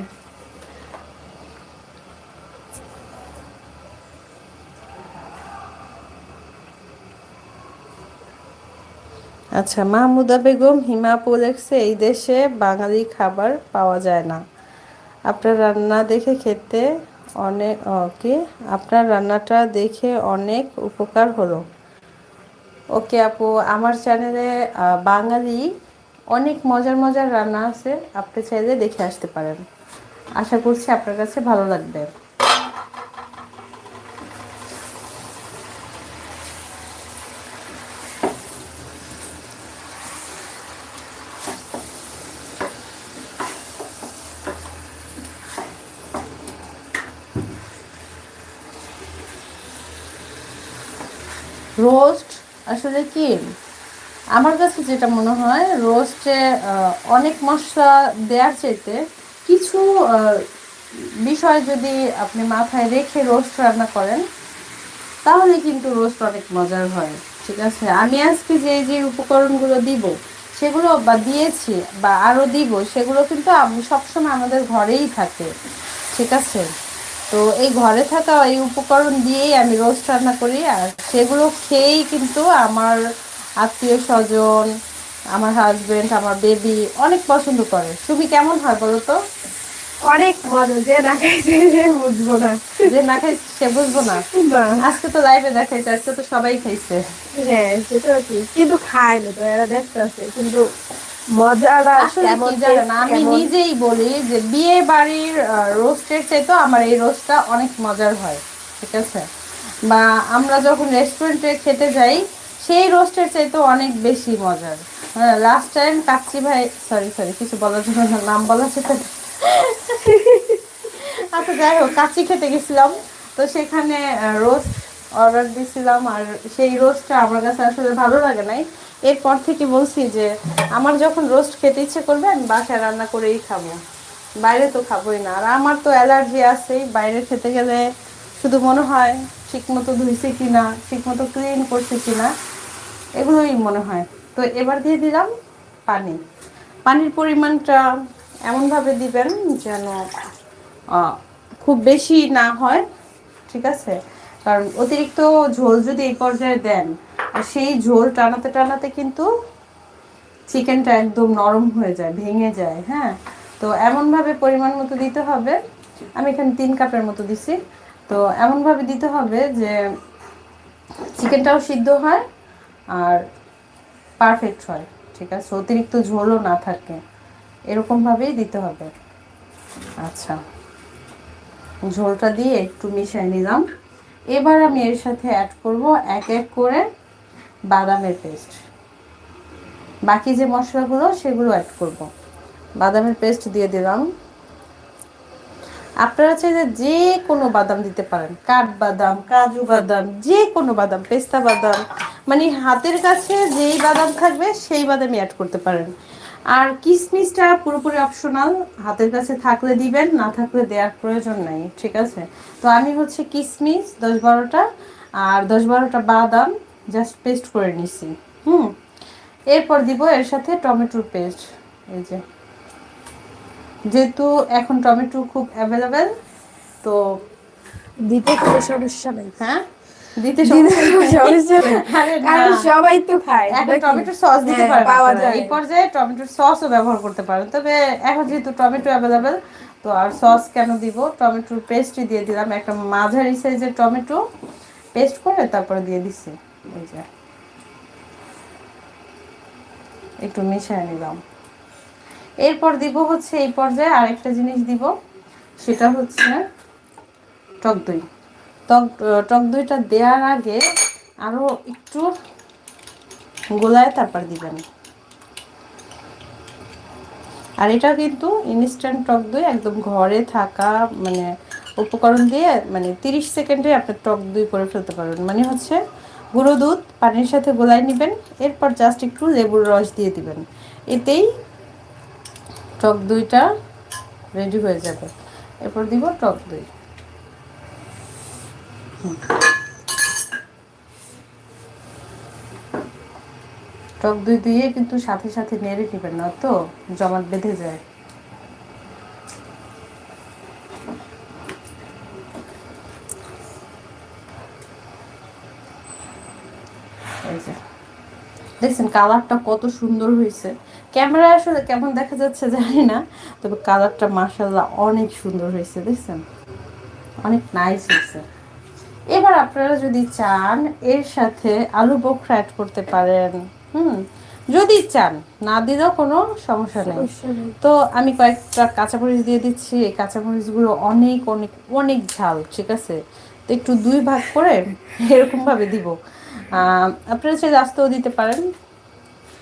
[SPEAKER 1] আচ্ছা, মাহমুদা বেগম হিমা আপু লেখছে, এই দেশে বাঙালি খাবার পাওয়া যায় না। আপনার রান্না দেখে খেতে অনেক ওকে, আপনার রান্নাটা দেখে অনেক উপকার হলো। ওকে আপু, আমার চ্যানেলে বাঙালি অনেক মজার মজার রান্না আছে, আপনি চাইলে দেখে আসতে পারেন। আশা করছি আপনার কাছে ভালো লাগবে। রোস্ট আসলে কি, আমার কাছে যেটা মনে হয় রোস্টে অনেক মশলা দেওয়ার চাইতে কিছু বিষয় যদি আপনি মাথায় রেখে রোস্ট রান্না করেন তাহলে কিন্তু রোস্ট অনেক মজার হয়। ঠিক আছে, আমি আজকে যে যে উপকরণগুলো দিব সেগুলো বা দিয়েছি বা আরও দিব, সেগুলো কিন্তু সবসময় আমাদের ঘরেই থাকে। ঠিক আছে, তো এই ঘরে থাকা এই উপকরণ দিয়েই আমি রোস্ট রান্না করি, আর সেগুলো খেয়েই কিন্তু আমার আত্মীয় স্বজন, আমার হাজবেন্ড, আমার বেবি অনেক পছন্দ করে। তুমি কেমন হয় বলো তো?
[SPEAKER 2] অনেক মজা, যে না খাইছে সে বুঝবো না।
[SPEAKER 1] যে না খাই সে বুঝবো না।
[SPEAKER 2] না,
[SPEAKER 1] আজকে তো লাইভে দেখাইছে, আজকে তো সবাই খাইছে।
[SPEAKER 2] হ্যাঁ সেটা কি, কিন্তু খায় না তো, এরা দেখতেছে কিন্তু মজাটা
[SPEAKER 1] আসলে কি
[SPEAKER 2] কেমন,
[SPEAKER 1] জানেন,
[SPEAKER 2] টেস্ট
[SPEAKER 1] আমি
[SPEAKER 2] কেমন।
[SPEAKER 1] নিজেই বলি যে বিয়ে বাড়ির রোস্টের চাইতো আমার এই রোস্টটা অনেক মজার হয়। ঠিক আছে, বা আমরা যখন রেস্টুরেন্টে খেতে যাই সেই রোস্টের চাইতো অনেক বেশি মজার। হ্যাঁ, লাস্ট টাইম কাচ্চি ভাই, সরি সরি কিছু বলার জন্য না, নাম বলা যেতে। আচ্ছা যাই হোক, কাচ্চি খেতে গেছিলাম, তো সেখানে রোস্ট অর্ডার দিয়েছিলাম, আর সেই রোস্টটা আমার কাছে আসলে ভালো লাগে নাই। এরপর থেকে বলছি যে আমার যখন রোস্ট খেতে ইচ্ছে করবে আমি বাসায় রান্না করেই খাবো, বাইরে তো খাবোই না। আর আমার তো অ্যালার্জি আছেই, বাইরে খেতে গেলে শুধু মনে হয় ঠিক মতো ধুইছে কিনা, ঠিক মতো ক্লিন করছে কিনা, এগুলোই মনে হয়। তো এবার দিয়ে দিলাম পানি। পানির পরিমাণটা এমনভাবে দিবেন যেন খুব বেশি না হয়। ঠিক আছে, কারণ অতিরিক্ত ঝোল যদি এই পর্যায়ে দেন, আর সেই ঝোল টানাতে টানাতে কিন্তু চিকেনটা একদম নরম হয়ে যায়, ভেঙে যায়। হ্যাঁ, তো এমনভাবে পরিমাণ মতো দিতে হবে। আমি এখানে 3 কাপের মতো দিছি। তো এমনভাবে দিতে হবে যে চিকেনটাও সিদ্ধ হয় আর পারফেক্ট হয়। ঠিক আছে, অতিরিক্ত ঝোলও না থাকে, এরকমভাবেই দিতে হবে। আচ্ছা, ঝোলটা দিয়ে একটু মিশিয়ে নিলাম। এবার আমি এর সাথে অ্যাড করব এক এক করে বাদামের পেস্ট। বাকি যে মশলাগুলো সেগুলো অ্যাড করব। বাদামের পেস্ট দিয়ে দিলাম। আপনারা চাইলে যে কোনো বাদাম দিতে পারেন, কাঠবাদাম, কাজু বাদাম, যে কোনো বাদাম, পেস্তা বাদাম, মানে হাতের কাছে যেই বাদাম থাকবে সেই বাদামই অ্যাড করতে পারেন। আর কিশমিশটা পুরোপুরি অপশনাল, হাতের কাছে থাকলে দিবেন, না থাকলে দেওয়ার প্রয়োজন নাই। ঠিক আছে, তো আমি হচ্ছে কিশমিশ 10-12টা আর 10-12টা বাদাম জাস্ট পেস্ট করে নিছি। এরপর দিব এর সাথে টমেটোর পেস্ট। এই যে, যেহেতু এখন টমেটো খুব অ্যাভেলেবেল, তো
[SPEAKER 2] দিতে কোনো সমস্যা নেই।
[SPEAKER 1] হ্যাঁ, দিতে
[SPEAKER 2] দিতে
[SPEAKER 1] সমস্যা
[SPEAKER 2] কোনো
[SPEAKER 1] নেই।
[SPEAKER 2] সমস্যা নেই,
[SPEAKER 1] আরে না,
[SPEAKER 2] কারণ সবাই তো খায়
[SPEAKER 1] এখন
[SPEAKER 2] নাকি?
[SPEAKER 1] টমেটোর সস দিতে
[SPEAKER 2] হ্যাঁ,
[SPEAKER 1] পারেন
[SPEAKER 2] পাওয়া
[SPEAKER 1] আপনারা,
[SPEAKER 2] যায়।
[SPEAKER 1] এই পর্যায়ে টমেটোর সসও ব্যবহার করতে পারেন, তবে এখন যেহেতু টমেটো অ্যাভেলেবেল, তো আর সস কেন দিব, টমেটোর পেস্টই দিয়ে দিলাম। একটা মাঝারি সাইজের টমেটো পেস্ট করে তারপরে দিয়ে দিচ্ছি। এই যে, একটু মিশিয়ে নিলাম। এরপর দিব হচ্ছে এই পর্যায়ে আরেকটা জিনিস দিব, সেটা হচ্ছে টক দই। টক টক দইটা দেওয়ার আগে আরও একটু গোলায় তারপর দিবেন। আর এটা কিন্তু ইনস্ট্যান্ট টক দই, একদম ঘরে থাকা মানে উপকরণ দিয়ে মানে 30 সেকেন্ডে আপনি টক দই করে ফেলতে পারবেন। মানে হচ্ছে গুঁড়ো দুধ পানির সাথে গোলায় নেবেন, এরপর জাস্ট একটু লেবুর রস দিয়ে দিবেন, এতেই টক দইটা রেডি হয়ে যাবে। এরপর দিব টক দই। টক দই দিয়ে কিন্তু সাথে সাথে নেড়ে নেবেন, না তো জমাট বেঁধে যায়। এই যে দেখছেন কালারটা কত সুন্দর হয়েছে। ক্যামেরা আসলে কেমন দেখা যাচ্ছে জানি না, তবে কালারটা মাশাআল্লাহ অনেক সুন্দর হয়েছে, দেখছেন অনেক নাইস হয়েছে। এবার আপনারা যদি চান এর সাথে আলু বোখরা অ্যাড করতে পারেন, যদি চান, না দিলেও কোনো সমস্যা নেই। তো আমি কয়েকটা কাঁচামরিচ দিয়ে দিচ্ছি, এই কাঁচামরিচগুলো অনেক অনেক অনেক ঝাল, ঠিক আছে, তো একটু 2 ভাগ করে এরকমভাবে দিব। আপনারা চাইলে আস্তেও দিতে পারেন,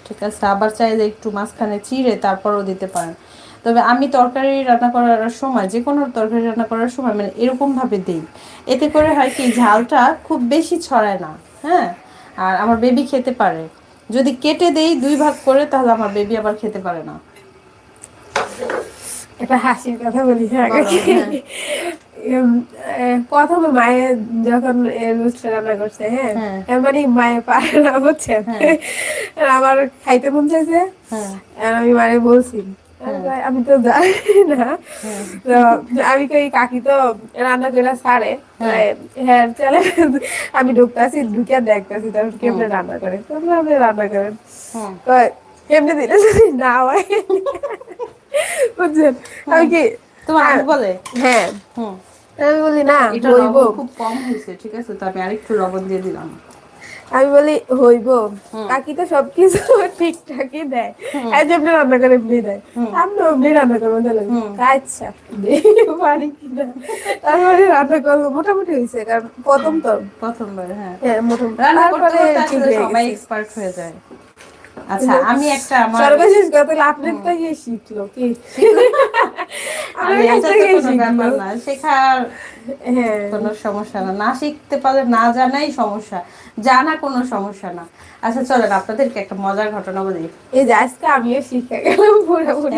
[SPEAKER 1] ঠিক আছে, আবার চাইলে একটু মাঝখানে চিড়ে তারপরও দিতে পারেন। তবে আমি তরকারি রান্না করার সময়, যে কোনো তরকারি রান্না করার সময় মানে এরকমভাবে দিই, এতে করে হয় কি ঝালটা খুব বেশি ছড়ায় না। হ্যাঁ, আর আমার বেবি খেতে পারে। যদি কেটে দেই 2 ভাগ করে, তাহলে আমার বেবি আবার খেতে পারে না।
[SPEAKER 2] একটা হাসির কথা বলি, হ্যাঁ।
[SPEAKER 1] হ্যাঁ।
[SPEAKER 2] প্রথমে মায়ের যখন রোস্টটা রান্না করছে, হ্যাঁ,
[SPEAKER 1] হ্যাঁ।
[SPEAKER 2] মানে মায়ের পারে না, বুঝছেন,
[SPEAKER 1] হ্যাঁ।
[SPEAKER 2] আমার খাইতে মন চাইছে,
[SPEAKER 1] হ্যাঁ।
[SPEAKER 2] আর আমি মায়ের বলছি, আমি তো জানি না, তো আমি কই কাকি তো রান্না করে ছাড়ে, হ্যাঁ চলে, আমি ঢুকতেছি, ঢুকে দেখতেছি তারপর কেমনে রান্না করে, তোমরা আপনি রান্না করেন, কেমনে দিলে যদি না হয়, বুঝছেন, আমি কি
[SPEAKER 1] তোমার আম্মু বলে?
[SPEAKER 2] হ্যাঁ,
[SPEAKER 1] হুম,
[SPEAKER 2] আমি বলি না
[SPEAKER 1] এটা
[SPEAKER 2] হইব,
[SPEAKER 1] লবণ খুব কম হয়েছে, ঠিক আছে, তো আমি আরেকটু লবণ দিয়ে দিলাম।
[SPEAKER 2] আমি বলি হইব, কাকি তো সবকিছু ঠিকঠাকই দেয়, যেমনি রান্না করে এমনি দেয়, আমি এমনি রান্না করবো, তাহলে আচ্ছা পারি কিনা, তারপরে রান্না করবো, মোটামুটি হয়েছে, কারণ প্রথম তো,
[SPEAKER 1] প্রথমবার, হ্যাঁ,
[SPEAKER 2] হ্যাঁ মোটামুটি,
[SPEAKER 1] রান্না করতে
[SPEAKER 2] তারপরে
[SPEAKER 1] করতে
[SPEAKER 2] ঠিক
[SPEAKER 1] আসলে
[SPEAKER 2] হয়ে
[SPEAKER 1] সবাই
[SPEAKER 2] গেছে।
[SPEAKER 1] এক্সপার্ট হয়ে যায়। আচ্ছা, আমি একটা আমার
[SPEAKER 2] সর্বশেষ কথা হলো আপনার থেকে শিখলো কি,
[SPEAKER 1] আরে
[SPEAKER 2] আপনার কাছ
[SPEAKER 1] এটা তো
[SPEAKER 2] থেকে
[SPEAKER 1] কোনো
[SPEAKER 2] শিখলো,
[SPEAKER 1] ব্যাপার না, শেখার
[SPEAKER 2] হ্যাঁ,
[SPEAKER 1] কোনো সমস্যা না, না শিখতে পারলে না জানাই সমস্যা, জানা কোনো সমস্যা না। আচ্ছা চলেন আপনাদেরকে একটা মজার ঘটনা বলি।
[SPEAKER 2] এই যে আজকে আমিও শিখে গেলাম পুরোপুরি,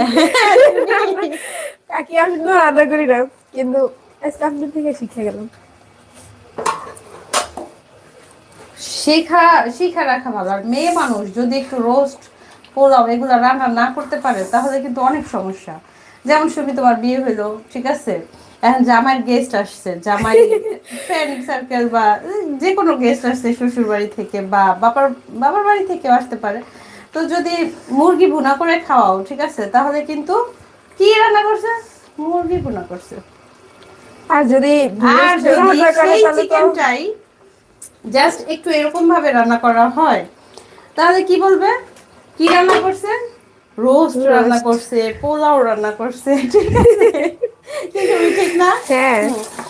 [SPEAKER 2] কাকি আমি তো রান্না করি না, কিন্তু আজকে আপনার থেকে শিখে গেলাম।
[SPEAKER 1] শেখা শিখা রাখা ভালো। আর মেয়ে মানুষ যদি একটু রোস্ট, পোলাও এগুলো রান্না না করতে পারে, তাহলে কিন্তু অনেক সমস্যা। যেমন শুনি তোমার বিয়ে হইলো, ঠিক আছে, এখন জামাইয়ের গেস্ট আসছে, জামাই ফ্রেন্ড সার্কেল বা যে কোনো গেস্ট আসছে শ্বশুর বাড়ি থেকে বা বাবার বাবার বাড়ি থেকেও আসতে পারে। তো যদি মুরগি ভুনা করে খাওয়াও, ঠিক আছে, তাহলে কিন্তু কি রান্না করছে, মুরগি ভুনা করছে।
[SPEAKER 2] আর যদি
[SPEAKER 1] আর যদি
[SPEAKER 2] রান্না করে
[SPEAKER 1] সেই
[SPEAKER 2] তাহলে তো
[SPEAKER 1] চিকেনটাই জাস্ট একটু এরকম ভাবে রান্না করা হয়, তাহলে কি বলবে, কি রান্না করছে, রোস্ট রান্না করছে, পোলাও রান্না করছে, ঠিক আছে, কি তুমি ঠিক না?
[SPEAKER 2] হ্যাঁ,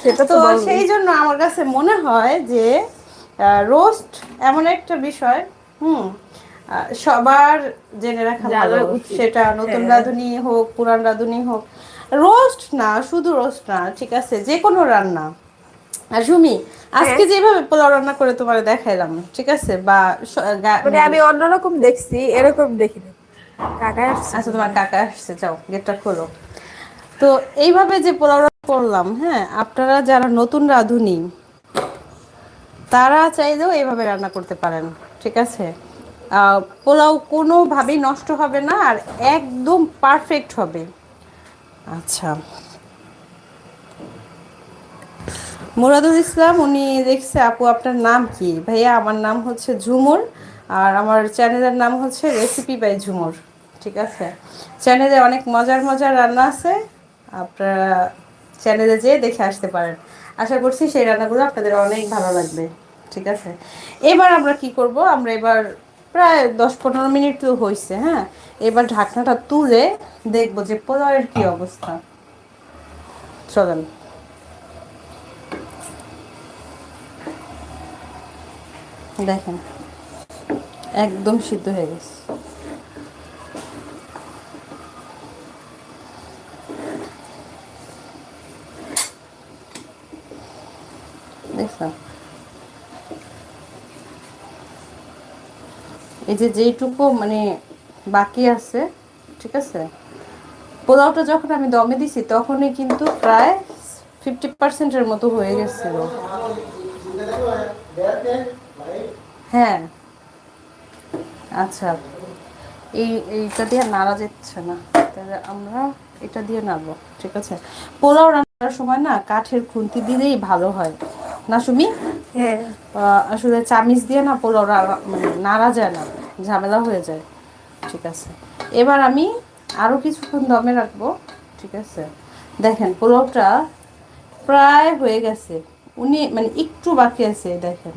[SPEAKER 2] সেটা
[SPEAKER 1] তো
[SPEAKER 2] তো বলবো।
[SPEAKER 1] সেই জন্য আমার কাছে মনে হয় যে রোস্ট এমন একটা বিষয়, সবার জেনে রাখা ভালো, সেটা নতুন রাঁধুনি হোক পুরান রাঁধুনি হোক, রোস্ট না, শুধু রোস্ট না, ঠিক আছে, যে কোনো রান্না। আর সুমি, আজকে যেভাবে পোলাও রান্না করে তোমার দেখাইলাম, ঠিক আছে, বা
[SPEAKER 2] মানে আমি অন্যরকম দেখছি, এরকম দেখি না। কাকা আসছে,
[SPEAKER 1] আচ্ছা তোমার কাকা আসছে, যাও গেটটা খোলো। তো এইভাবে যে পোলাও রান্না করলাম, হ্যাঁ, আপনারা যারা নতুন রাঁধুনি তারা চাইলেও এইভাবে রান্না করতে পারেন, ঠিক আছে। পোলাও কোনোভাবেই নষ্ট হবে না, আর একদম পারফেক্ট হবে। আচ্ছা, মুরাদুল ইসলাম উনি দেখছে, আপু আপনার নাম কি? ভাইয়া আমার নাম হচ্ছে ঝুমুর, আর আমার চ্যানেলের নাম হচ্ছে রেসিপি বাই ঝুমুর, ঠিক আছে। চ্যানেলে অনেক মজার মজার রান্না আছে, আপনারা চ্যানেলে যেয়ে দেখে আসতে পারেন। আশা করছি সেই রান্নাগুলো আপনাদের অনেক ভালো লাগবে, ঠিক আছে। এবার আমরা কি করব, আমরা এবার প্রায় 10-15 মিনিট তো হয়েছে, হ্যাঁ, এবার ঢাকনাটা তুলে দেখবো যে পোলাওয়ের কি অবস্থা। চলেন। দেখেন একদম সিদ্ধ হয়ে গেছে। আছে। এই যে যেইটুকু মানে বাকি আছে, ঠিক আছে, পোলাওটা যখন আমি দমে দিছি তখনই কিন্তু প্রায় 50%-এর মতো হয়ে গেছিল। হ্যাঁ, আচ্ছা, এইটা দিয়ে নাড়া যাচ্ছে না, তাহলে আমরা এটা দিয়ে নাড়বো, ঠিক আছে। পোলাও রান্নার সময় না কাঠের খুন্তি দিলেই ভালো হয় না সুমি?
[SPEAKER 2] হ্যাঁ,
[SPEAKER 1] আসলে চামিচ দিয়ে না পোলাও মানে নাড়া যায় না, ঝামেলা হয়ে যায়, ঠিক আছে। এবার আমি আরও কিছুক্ষণ দমে রাখবো, ঠিক আছে। দেখেন পোলাওটা প্রায় হয়ে গেছে, মানে একটু বাকি আছে, দেখেন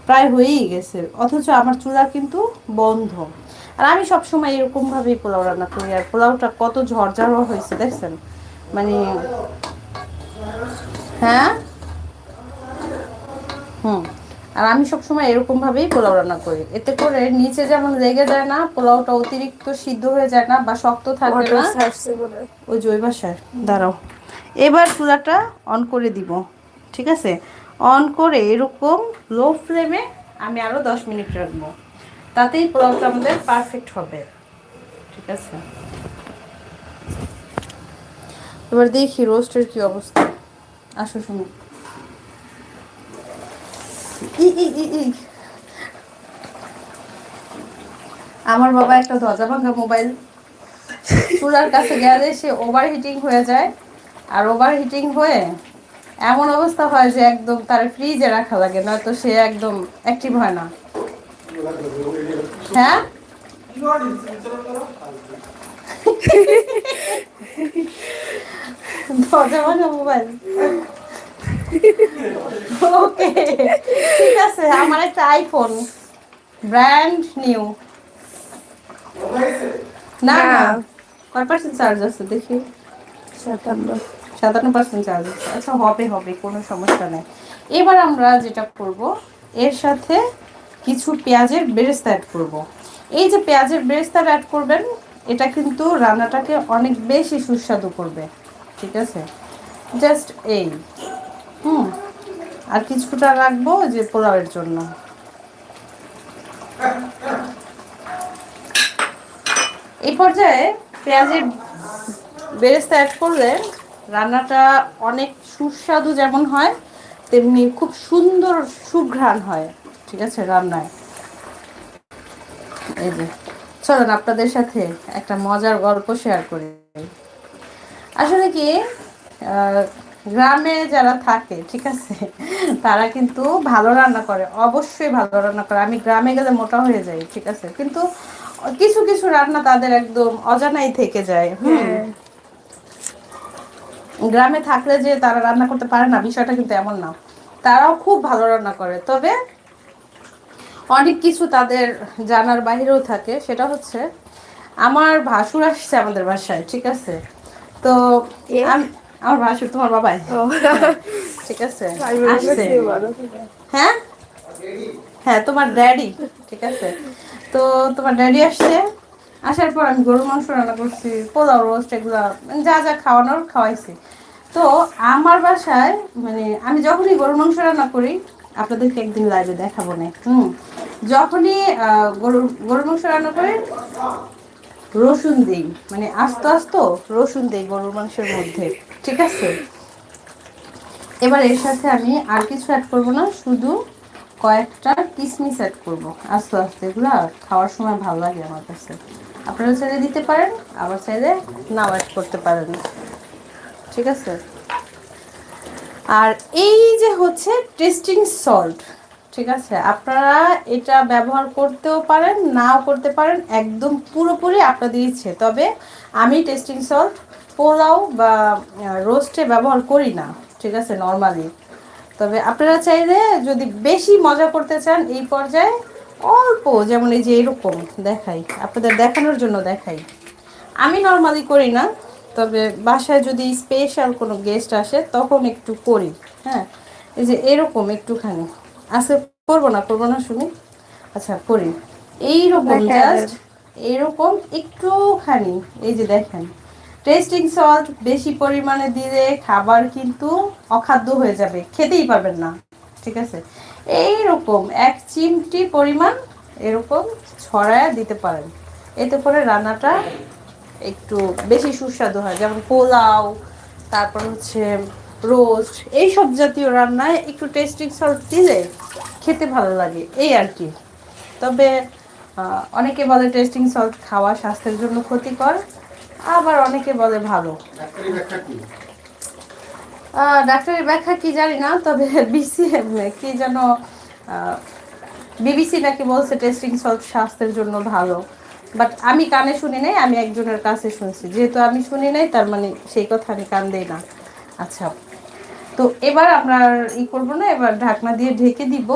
[SPEAKER 1] প্রায় হয়েই গেছে, অথচ আমার চুলা কিন্তু বন্ধ। আর আমি সবসময় এরকমভাবেই পোলাও রান্না করি, আর পোলাওটা কত ঝরঝরও হয়েছে দেখছেন, মানে হ্যাঁ, হুম। আর আমি সবসময় এরকমভাবেই পোলাও রান্না করি, এতে করে নিচে যেমন লেগে যায় না, পোলাওটা অতিরিক্ত সিদ্ধ হয়ে যায় না বা শক্ত থাকে
[SPEAKER 2] মটর
[SPEAKER 1] না।
[SPEAKER 2] ছাড়ছে বলে।
[SPEAKER 1] ওই যে ওই বাসায় দাঁড়াও, এবার চুলাটা অন করে দিব, ঠিক আছে। অন করে এরকম লো ফ্লেমে আমি আরও 10 মিনিট রাখবো, তাতেই পোলাওটা আমাদের পারফেক্ট হবে, ঠিক আছে। এবার দেখি রোস্টের কি অবস্থা। আসো শুনি, ই ই ই ই আমার বাবা একটা দরজা ভাঙা মোবাইল চুলার কাছে গেলে সে ওভার হিটিং হয়ে যায়, আর ওভার হিটিং হয়ে এমন অবস্থা হয় যে একদম তার ফ্রিজে রাখা লাগে, নয়তো সে একদম অ্যাক্টিভ হয় না। হ্যাঁ, দরজা ভাঙা মোবাইল, ওকে, ঠিক আছে। আমার একটা আইফোন ব্র্যান্ড নিউ, না না,
[SPEAKER 2] হ্যাঁ,
[SPEAKER 1] কয় পার্সেন্ট চার্জ আছে দেখি?
[SPEAKER 2] 57।
[SPEAKER 1] 57% চার্জ আছে। আচ্ছা, হবে হবে, কোনো সমস্যা নেই। এবার আমরা যেটা করব, এর সাথে কিছু পেঁয়াজের বেরেস্তা অ্যাড করব। এই যে পেঁয়াজের বেরেস্তা অ্যাড করবেন, এটা কিন্তু রান্নাটাকে অনেক বেশি সুস্বাদু করবে, ঠিক আছে। জাস্ট এই, হুম। আর কিছুটা রাখবো যে পোলাওয়ের জন্য। এই পর্যায়ে পেঁয়াজের বেরেস্তা অ্যাড করলে রান্নাটা অনেক সুস্বাদু যেমন হয়, তেমনি খুব সুন্দর সুঘ্রাণ হয়, ঠিক আছে রান্নায়। এই যে চলেন আপনাদের সাথে একটা মজার গল্প শেয়ার করি। আসলে কি, আহ, গ্রামে যারা থাকে, ঠিক আছে, তারা কিন্তু ভালো রান্না করে, অবশ্যই ভালো রান্না করে। আমি গ্রামে গেলে মোটা হয়ে যাই, ঠিক আছে, কিন্তু কিছু কিছু রান্না তাদের একদম অজানাই থেকে যায়।
[SPEAKER 2] হ্যাঁ,
[SPEAKER 1] গ্রামে থাকলে যে তারা রান্না করতে পারে না, বিষয়টা কিন্তু এমন না, তারাও খুব ভালো রান্না করে। তবে অনেক কিছু তাদের জানার বাইরেও থাকে, সেটা হচ্ছে আমার ভাসুর আসছে আমাদের বাসায়, ঠিক আছে। তো
[SPEAKER 2] কে?
[SPEAKER 1] আমার ভাসুর, তোমার বাবাই,
[SPEAKER 2] ও,
[SPEAKER 1] হ্যাঁ, ঠিক আছে,
[SPEAKER 2] আমি মনে
[SPEAKER 1] আসছে।
[SPEAKER 2] করছি বড়।
[SPEAKER 1] হ্যাঁ, হ্যাঁ, তোমার ড্যাডি, ঠিক আছে। তো তোমার ড্যাডি আসছে, আসার পর আমি গরুর মাংস রান্না করছি, পোলাও, রোস্ট, এগুলো মানে যা যা খাওয়ানোর খাওয়াইছি। তো আমার বাসায় মানে আমি যখনই গরুর মাংস রান্না করি, আপনাদেরকে একদিন লাইভে দেখাবো না, যখনই গরুর মাংস রান্না করি, রসুন দিই, মানে আস্তে আস্তে রসুন দিই গরুর মাংসের মধ্যে, ঠিক আছে। এবার এর সাথে আমি আর কিছু অ্যাড করব না, শুধু কয়েকটা কিশমিশ অ্যাড করবো আস্তে আস্তে, এগুলো খাওয়ার সময় ভালো লাগে আমার কাছে। আপনারা চাইলে দিতে পারেন, আবার চাইলে নাও অ্যাড করতে পারেন, ঠিক আছে। আর এই যে হচ্ছে টেস্টিং সল্ট, ঠিক আছে, আপনারা এটা ব্যবহার করতেও পারেন, নাও করতে পারেন, একদম পুরোপুরি আপনাদের ইচ্ছে। তবে আমি টেস্টিং সল্ট পোলাও বা রোস্টে ব্যবহার করি না, ঠিক আছে, নর্মালি। তবে আপনারা চাইলে যদি বেশি মজা করতে চান, এই পর্যায়ে অল্প, যেমন এই যে এরকম দেখাই, আপনাদের দেখানোর জন্য দেখাই, আমি নর্মালি করি না, তবে বাসায় যদি স্পেশাল কোনো গেস্ট আসে তখন একটু করি। হ্যাঁ, এই যে এরকম একটুখানি আজকে করবো না শুনি, আচ্ছা করি, এইরকম জাস্ট এইরকম একটুখানি। এই যে দেখেন, টেস্টিং সল্ট বেশি পরিমাণে দিলে খাবার কিন্তু অখাদ্য হয়ে যাবে, খেতেই পারবেন না, ঠিক আছে, এইরকম 1 চিমটি পরিমাণ এরকম ছড়ায় দিতে পারেন। এতে করে রান্নাটা একটু বেশি সুস্বাদু হয়। যেমন পোলাও, তারপর হচ্ছে রোস্ট, এইসব জাতীয় রান্নায় একটু টেস্টিং সল্ট দিলে খেতে ভালো লাগে, এই আর কি। তবে অনেকে বলে টেস্টিং সল্ট খাওয়া স্বাস্থ্যের জন্য ক্ষতিকর, আবার অনেকে বলে ভালো। ডাক্তারের ব্যাখ্যা কি জানি না, তবে কি যেন বিবিসি নাকি বলছে টেস্টিং সল্ট স্বাস্থ্যের জন্য ভালো। বাট আমি কানে শুনি নাই, আমি একজনের কাছে শুনছি। যেহেতু আমি শুনি নাই, তার মানে সেই কথা আমি কান দেই না। আচ্ছা, তো এবার আপনার করবো না, এবার ঢাকনা দিয়ে ঢেকে দিব,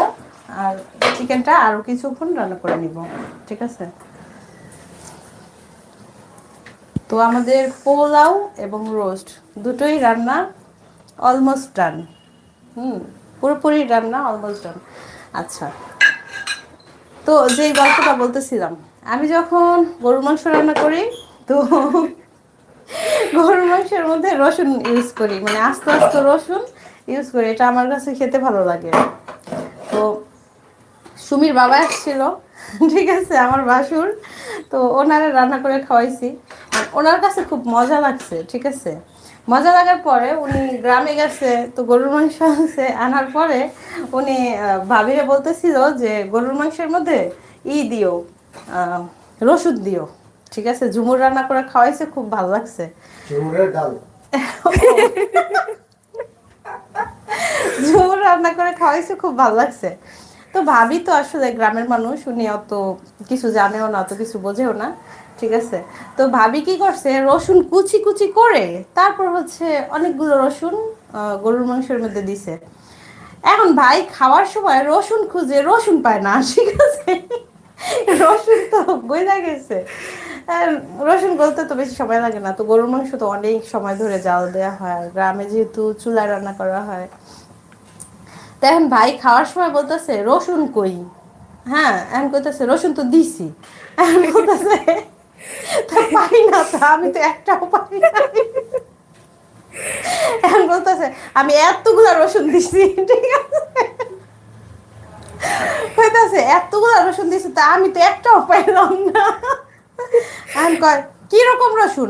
[SPEAKER 1] আর চিকেনটা আরও কিছুক্ষণ রান্না করে নিব, ঠিক আছে? তো আমাদের পোলাও এবং রোস্ট দুটোই রান্না অলমোস্ট ডান। পুরোপুরি রান্না অলমোস্ট ডান। আচ্ছা, তো যেই গল্পটা বলতেছিলাম, আমি যখন গরুর মাংস রান্না করি, তো গরুর মাংসের মধ্যে রসুন ইউজ করি, মানে আস্তে আস্তে রসুন ইউজ করি। এটা আমার কাছে খেতে ভালো লাগে। তো সুমির বাবা আসছিল, ঠিক আছে, আমার বাসুর। তো ওনারে রান্না করে খাওয়াইছি, ওনার কাছে খুব মজা লাগছে, ঠিক আছে। মজা লাগার পরে উনি গ্রামে গেছে, তো গরুর মাংস আনছে, আনার পরে উনি ভাবিরে বলতেছিল যে গরুর মাংসের মধ্যে দিও, রসুন দিও, ঠিক আছে। ঝুমুর রান্না করে খাওয়াইছে, খুব ভালো লাগছে। ঝুমুরের ডাল ঝুমুর রান্না করে খাওয়াইছে, খুব ভালো লাগছে। তো ভাবি তো আসলে গ্রামের মানুষ, উনি অত কিছু জানেও না, অত কিছু বোঝেও না, ঠিক আছে। তো ভাবি কি করছে, রসুন কুচি কুচি করে তারপর হচ্ছে অনেকগুলো রসুন গরুর মাংসের মধ্যে দিছে। এখন ভাই খাওয়ার সময় রসুন খুঁজে রসুন পায় না, ঠিক আছে। রসুন তো গইলা গেছে। রসুন গলতে তো বেশি সময় লাগে না, তো গরুর মাংস তো অনেক সময় ধরে জাল দেওয়া হয়, আর গ্রামে যেহেতু চুলায় রান্না করা হয়। তো এখন ভাই খাওয়ার সময় বলতেছে রসুন কই, হ্যাঁ, এখন কইতেছে রসুন তো দিছি, এখন বলতেছে তা পাই না, তা আমি তো একটাও পাই না। এখন বলতেছে আমি এতগুলা রসুন দিছি, ঠিক আছে, কইতাছে এতগুলা রসুন দিছি, তা আমি তো একটাও পাইলাম না। এখন কয় কিরকম রসুন,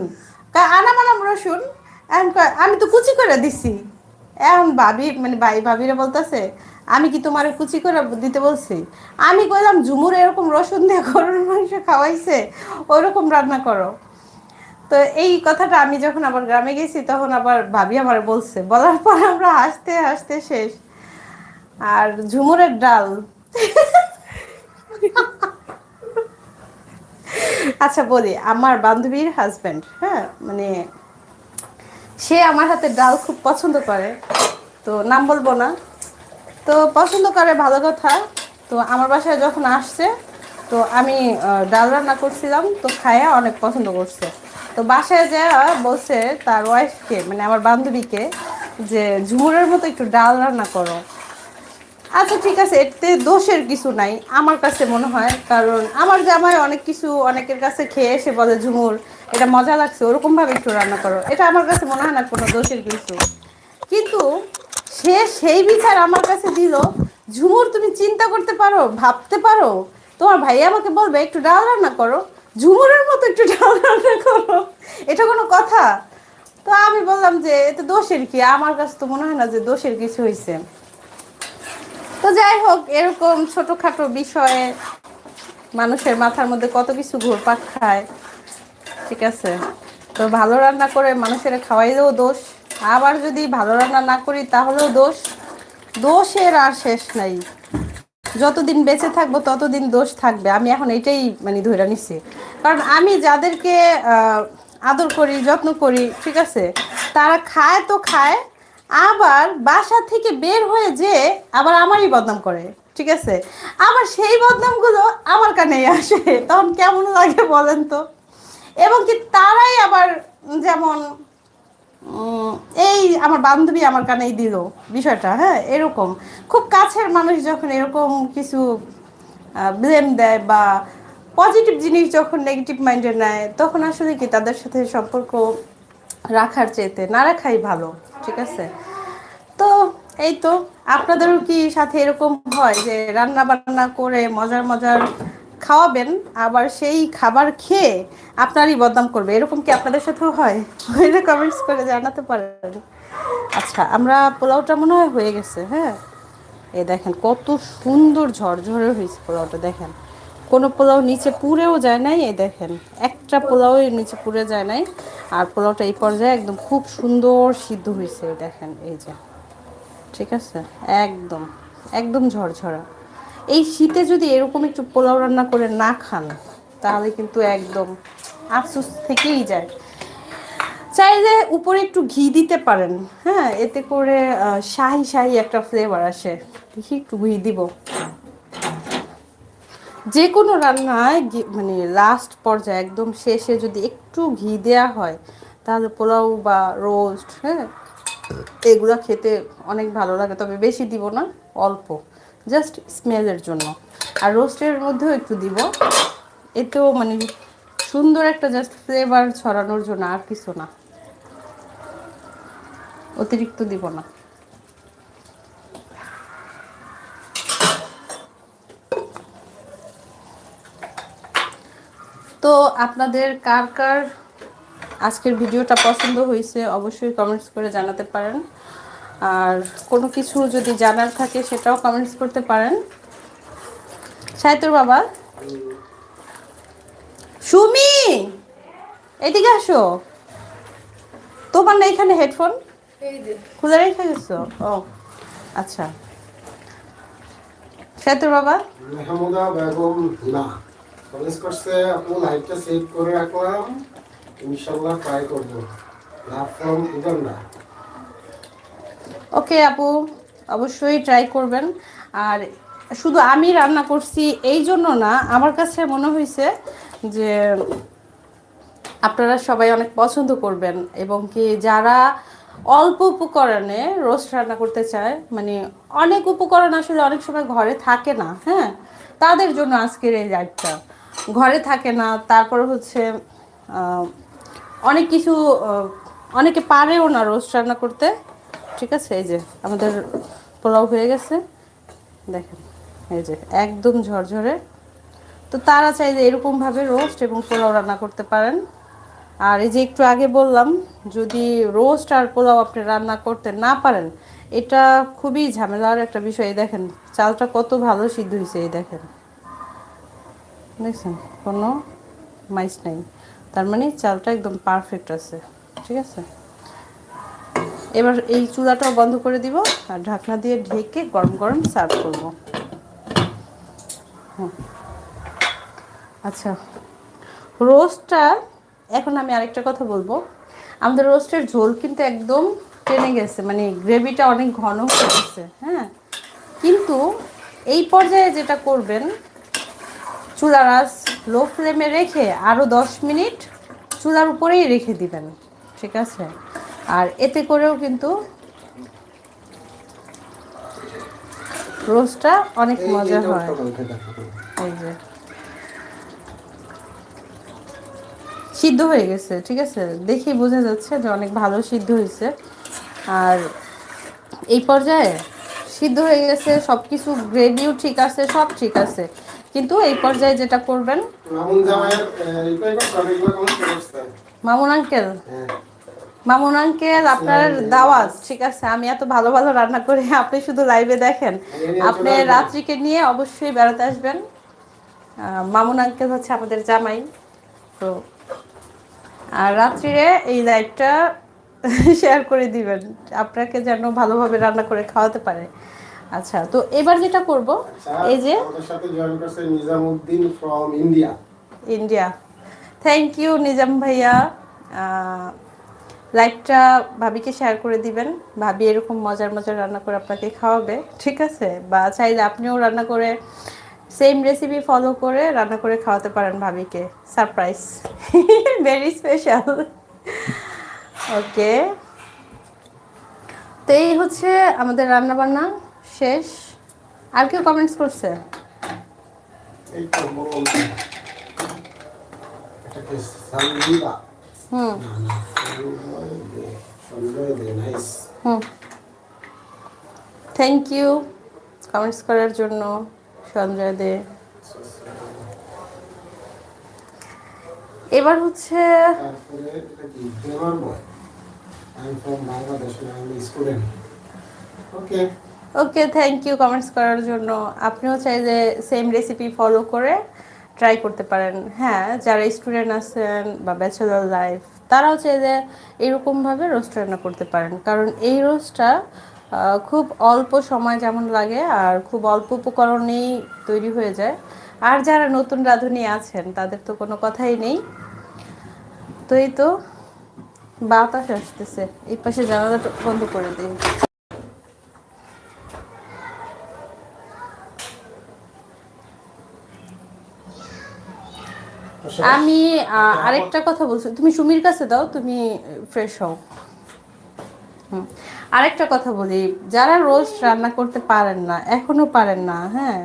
[SPEAKER 1] আনাম আনাম রসুন। এখন কয় আমি তো কুচি করে দিছি। এখন ভাবি, মানে ভাবিরা বলতেছে আমি কি তোমার কুচি করে দিতে বলছি? আমি কইলাম ঝুমুর এরকম রসুন দিয়ে গরুর মাংস খাওয়াইছে, ওইরকম রান্না করো। তো এই কথাটা আমি যখন আবার গ্রামে গেছি, তখন আবার ভাবি আমার বলছে, বলার পর আমরা হাসতে হাসতে শেষ। আর ঝুমুরের ডাল, আচ্ছা বলি, আমার বান্ধবীর হাজব্যান্ড, হ্যাঁ, মানে সে আমার হাতে ডাল খুব পছন্দ করে, তো নাম বলবো না। তো পছন্দ করে, ভালো কথা। তো আমার বাসায় যখন আসছে, তো আমি ডাল রান্না করছিলাম, তো খায়া অনেক পছন্দ করছে। তো বাসায় যাওয়া বলছে তার ওয়াইফকে, মানে আমার বান্ধবীকে, যে ঝুমুরের মতো একটু ডাল রান্না করো। আচ্ছা ঠিক আছে, এতে দোষের কিছু নাই আমার কাছে মনে হয়, কারণ আমার জামাই অনেক কিছু অনেকের কাছে খেয়ে এসে বলে ঝুমুর এটা মজা লাগছে, ওরকমভাবে একটু রান্না করো। এটা আমার কাছে মনে হয় না কোনো দোষের কিছু। কিন্তু সে সেই বিচার আমার কাছে দিল, ঝুমুর তুমি চিন্তা করতে পারো, ভাবতে পারো, তোমার ভাই আমাকে বলবে একটু ডাল রান্না করো, ঝুমুরের মতো একটু ডাল রান্না করো, এটা কোনো কথা? তো আমি বললাম যে এতে দোষের কি, আমার কাছে তো মনে হয় না যে দোষের কিছু হয়েছে। তো যাই হোক, এরকম ছোটখাটো বিষয়ে মানুষের মাথার মধ্যে কত কিছু ঘুরপাক খায়, ঠিক আছে। তো ভালো রান্না করে মানুষের খাওয়াইলেও দোষ, আবার যদি ভালো রান্না না করি তাহলেও দোষ। দোষের আর শেষ নাই, যতদিন বেঁচে থাকবো ততদিন দোষ থাকবে। আমি এখন এটাই মানে ধরে নিচ্ছি, কারণ আমি যাদেরকে আদর করি, যত্ন করি, ঠিক আছে, তারা খায় তো খায়, আবার বাসা থেকে বের হয়ে যে আবার আমারই বদনাম করে, ঠিক আছে। আবার সেই বদনামগুলো আমার কানেই আসে, তখন কেমন লাগে বলেন তো? এবং কি তারাই আবার, যেমন এই আমার বান্ধবী আমার কানেই দিল বিষয়টা, হ্যাঁ, এরকম খুব কাছের মানুষ যখন এরকম কিছু ব্লেম দেয় বা পজিটিভ জিনিস যখন নেগেটিভ মাইন্ডে নেয়, তখন আসলে কি তাদের সাথে সম্পর্ক রাখার চেয়েতে না রাখাই ভালো, ঠিক আছে। তো এই তো আপনাদেরও কি সাথে এরকম হয় যে রান্না বান্না করে মজার মজার খাওয়াবেন, আবার সেই খাবার খেয়ে আপনারই বদনাম করবে, এরকম কি আপনাদের সাথেও হয়? ওইটা কমেন্টস করে জানাতে পারেন। আচ্ছা, আমরা পোলাওটা মনে হয় হয়ে গেছে। হ্যাঁ, এই দেখেন কত সুন্দর ঝরঝরে হয়েছে পোলাওটা। দেখেন কোনো পোলাও নিচে পুড়েও যায় নাই, এই দেখেন একটা পোলাও নিচে পুড়ে যায় নাই। আর পোলাওটা এই পর্যায়ে একদম খুব সুন্দর সিদ্ধ হয়েছে, দেখেন এই যে, ঠিক আছে, একদম একদম ঝরঝরা। এই শীতে যদি এরকম একটু পোলাও রান্না করে না খান তাহলে কিন্তু একদম আফসোস থেকেই যায়। চাইলে উপরে একটু ঘি দিতে পারেন, হ্যাঁ, এতে করে শাহি শাহি একটা ফ্লেভার আসে। দেখি একটু ঘি দিব। যে কোনো রান্নায় মানে লাস্ট পর্যায়ে একদম শেষে যদি একটু ঘি দেওয়া হয় তাহলে পোলাও বা রোস্ট, হ্যাঁ, এগুলো খেতে অনেক ভালো লাগে। তবে বেশি দিব না, অল্প, জাস্ট স্মেলের জন্য। আর রোস্টের মধ্যেও একটু দিব, এতেও মানে সুন্দর একটা জাস্ট ফ্লেভার ছড়ানোর জন্য, আর কিছু না, অতিরিক্ত দিব না। তো আপনাদের কার কার আজকের ভিডিওটা পছন্দ হয়েছে অবশ্যই কমেন্টস করে জানাতে পারেন। আর কোনো কিছু যদি জানার থাকে সেটাও কমেন্টস করতে পারেন। সাহিত্যর বাবা, সুমি, এদিকে আসো। তোমার না এখানে হেডফোন খুলে রেখে গেছো? ও আচ্ছা। সাহিত্যর বাবা,
[SPEAKER 3] মেহমুদা বেগম হিনা কমেন্টস করছে, আপু লাইভটা সেভ করে রাখলাম, ইনশাআল্লাহ ট্রাই করব। Love from Uganda.
[SPEAKER 1] ওকে আপু, অবশ্যই ট্রাই করবেন। আর শুধু আমি রান্না করছি এই জন্য না, আমার কাছে মনে হয়েছে যে আপনারা সবাই অনেক পছন্দ করবেন, এবং কি যারা অল্প উপকরণে রোস্ট রান্না করতে চায়, মানে অনেক উপকরণ আসলে অনেক সময় ঘরে থাকে না, হ্যাঁ, তাদের জন্য আজকের এই লাইভটা। ঘরে থাকে না, তারপর হচ্ছে অনেক কিছু, অনেকে পারেও না রোস্ট রান্না করতে, ঠিক আছে। এই যে আমাদের পোলাও হয়ে গেছে, দেখেন এই যে একদম ঝরঝরে। তো তারা চাইলে এরকমভাবে রোস্ট এবং পোলাও রান্না করতে পারেন। আর এই যে একটু আগে বললাম, যদি রোস্ট আর পোলাও আপনি রান্না করতে না পারেন, এটা খুবই ঝামেলার একটা বিষয়। এই দেখেন চালটা কত ভালো সিদ্ধ হয়েছে, এই দেখেন, দেখছেন কোনো মাইস নাই, তার মানে চালটা একদম পারফেক্ট আছে, ঠিক আছে। এবার এই চুলাটাও বন্ধ করে দিব আর ঢাকনা দিয়ে ঢেকে গরম গরম সার্ভ করব। আচ্ছা, রোস্টটা, এখন আমি আরেকটা কথা বলবো, আমাদের রোস্টের ঝোল কিন্তু একদম টেনে গেছে, মানে গ্রেভিটা অনেক ঘন হয়ে গেছে, হ্যাঁ। কিন্তু এই পর্যায়ে যেটা করবেন, চুলার আঁচ লো ফ্লেমে রেখে আরও 10 মিনিট চুলার উপরেই রেখে দিবেন, ঠিক আছে। আর এতে করেও কিন্তু রোস্টটা অনেক মজা হয়। এই যে সিদ্ধ হয়ে গেছে, ঠিক আছে, দেখেই বোঝা যাচ্ছে যে অনেক ভালো সিদ্ধ হয়েছে। আর এই পর্যায়ে সিদ্ধ হয়ে গেছে সব কিছু, গ্রেভিও ঠিক আছে, সব ঠিক আছে, কিন্তু এই পর্যায়ে যেটা করবেন, মামুন আঙ্কেল, মামুন আঙ্কেল আপনার দাওয়াত, ঠিক আছে। আমি এত ভালো ভালো রান্না করি, আপনি শুধু লাইভে দেখেন। আপনি রাত্রিকে নিয়ে অবশ্যই বেড়াতে আসবেন। মামুন আঙ্কেল হচ্ছে আমাদের জামাই, তো আর রাত্রিরে এই লাইভটা শেয়ার করে দিবেন, আপনাকে যেন ভালোভাবে রান্না করে খাওয়াতে পারে। আচ্ছা, তো এবার যেটা করব, এই যে
[SPEAKER 3] আমাদের সাথে জয়েন করছে Nizamuddin from India.
[SPEAKER 1] India, thank you Nizam ভাইয়া। লাইভটা ভাবিকে শেয়ার করে দিবেন, ভাবি এরকম মজার মজার রান্না করে আপনাকে খাওয়াবে, ঠিক আছে। বা চাইলে আপনিও রান্না করে সেম রেসিপি ফলো করে রান্না করে খাওয়াতে পারেন ভাবিকে, সারপ্রাইজ, ভেরি স্পেশাল। ওকে, তো এই হচ্ছে আমাদের রান্না বান্না শেষ। আর কেউ কমেন্টস করছে?
[SPEAKER 3] এই তো বলুন, এটা কি সানলিবা?
[SPEAKER 1] হুম
[SPEAKER 3] না না, সঞ্জয় দে নাইস।
[SPEAKER 1] হুম থ্যাংক ইউ কমেন্টস করার জন্য সঞ্জয় দে। এবার হচ্ছে
[SPEAKER 3] তারপরে এটা কি grammar boy, I am from Bangladesh, I am student. Okay,
[SPEAKER 1] okay, thank you comments করার জন্য। আপনিও চাইলে সেম রেসিপি ফলো করে ট্রাই করতে পারেন। হ্যাঁ, যারা স্টুডেন্ট আছেন বা ব্যাচেলর লাইফ, তারাও চাইলে এরকমভাবে রোস্ট রান্না করতে পারেন, কারণ এই রোস্টটা খুব অল্প সময় যেমন লাগে আর খুব অল্প উপকরণেই তৈরি হয়ে যায়। আর যারা নতুন রাঁধুনি আছেন তাদের তো কোনো কথাই নেই। তো এই তো বাতাস আসতেছে, এই পাশে জানালাটা বন্ধ করে দিই। আমি আরেকটা কথা বলছি, তুমি সুমির কাছে দাও, তুমি ফ্রেশ হও। আরেকটা কথা বলি, যারা রোস্ট রান্না করতে পারেন না, এখনো পারেন না, হ্যাঁ,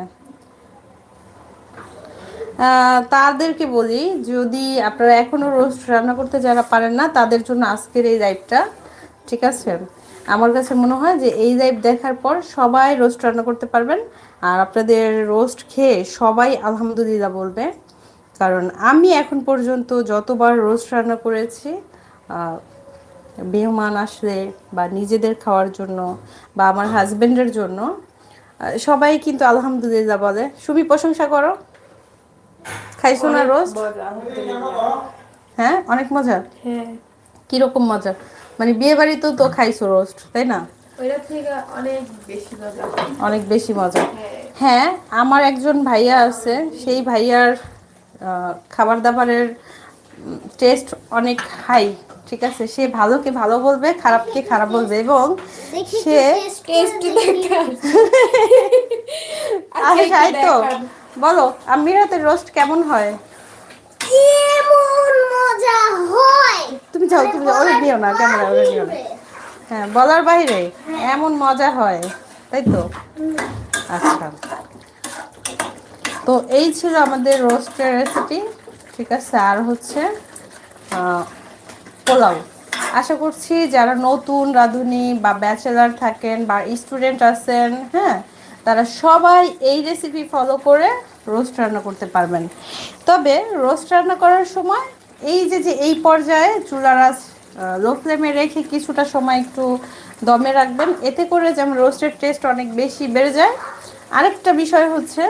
[SPEAKER 1] তাদেরকে বলি, যদি আপনারা এখনো রোস্ট রান্না করতে যারা পারেন না, তাদের জন্য আজকের এই লাইভটা, ঠিক আছে? আমার কাছে মনে হয় যে এই লাইভ দেখার পর সবাই রোস্ট রান্না করতে পারবেন, আর আপনাদের রোস্ট খেয়ে সবাই আলহামদুলিল্লাহ বলবে। কারণ আমি এখন পর্যন্ত যতবার রোস্ট রান্না করেছি, মেহমান আসলে বা নিজেদের খাওয়ার জন্য বা আমার হাজবেন্ডের জন্য, সবাই কিন্তু আলহামদুলিল্লাহ বলে। সুমি প্রশংসা করো, খাইছো না রোস্ট? হ্যাঁ, অনেক মজা।
[SPEAKER 2] হ্যাঁ,
[SPEAKER 1] কিরকম মজা? মানে বিয়ে বাড়িতেও তো খাইছো রোস্ট, তাই না?
[SPEAKER 2] ওইটা থেকে অনেক বেশি মজা।
[SPEAKER 1] অনেক বেশি মজা।
[SPEAKER 2] হ্যাঁ।
[SPEAKER 1] হ্যাঁ, আমার একজন ভাইয়া আছে, সেই ভাইয়ার খাবার দাবারের টেস্ট অনেক হাই, ঠিক আছে? সে ভালোকে ভালো বলবে, খারাপকে খারাপ বলবে, এবং সে
[SPEAKER 2] টেস্টি
[SPEAKER 1] আচ্ছা, তো বলো আমিরাতের রোস্ট কেমন হয়?
[SPEAKER 4] কেমন মজা হয়,
[SPEAKER 1] তুমি যাও, তুমি যাও, ওরে নিও না, ক্যামেরা ওরে নিও না। হ্যাঁ, বলার বাইরে এমন মজা হয়, তাই তো? আচ্ছা, তো এই ছিল আমাদের রোস্টের রেসিপি, ঠিক আছে? আর হচ্ছে পোলাও। আশা করছি যারা নতুন রাঁধুনি বা ব্যাচেলার থাকেন বা স্টুডেন্ট আছেন, হ্যাঁ, তারা সবাই এই রেসিপি ফলো করে রোস্ট রান্না করতে পারবেন। তবে রোস্ট রান্না করার সময় এই যে এই পর্যায়ে চুলার আঁচ লো ফ্লেমে রেখে কিছুটা সময় একটু দমে রাখবেন, এতে করে যেমন রোস্টের টেস্ট অনেক বেশি বেড়ে যায়। আরেকটা বিষয় হচ্ছে,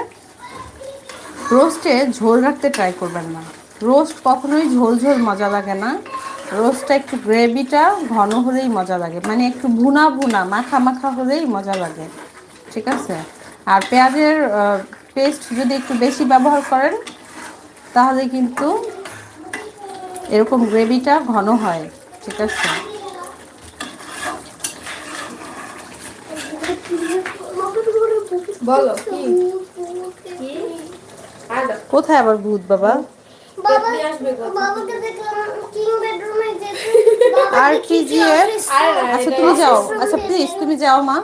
[SPEAKER 1] রোস্টে ঝোল রাখতে ট্রাই করবেন না। রোস্ট কখনোই ঝোল ঝোল মজা লাগে না। রোস্টটা একটু গ্রেভিটা ঘন হলেই মজা লাগে, মানে একটু ভুনা ভুনা মাখা মাখা হলেই মজা লাগে, ঠিক আছে? আর পেঁয়াজের পেস্ট যদি একটু বেশি ব্যবহার করেন, তাহলে কিন্তু এরকম গ্রেভিটা ঘন হয়, ঠিক আছে?
[SPEAKER 2] বলো কি কি
[SPEAKER 1] কোথায় আবার ভূত বাবা?
[SPEAKER 4] বাবা
[SPEAKER 2] নিয়ে আসবে কত?
[SPEAKER 4] বাবাকে দেখলাম কিং বেডরুমে যেতে।
[SPEAKER 1] আর কি জিএফ?
[SPEAKER 2] আরে না,
[SPEAKER 1] আচ্ছা
[SPEAKER 2] এটা
[SPEAKER 1] তুমি যাও,
[SPEAKER 4] অফিস রুম
[SPEAKER 1] আচ্ছা
[SPEAKER 4] থেকে।
[SPEAKER 1] প্লিজ তুমি যাও মা।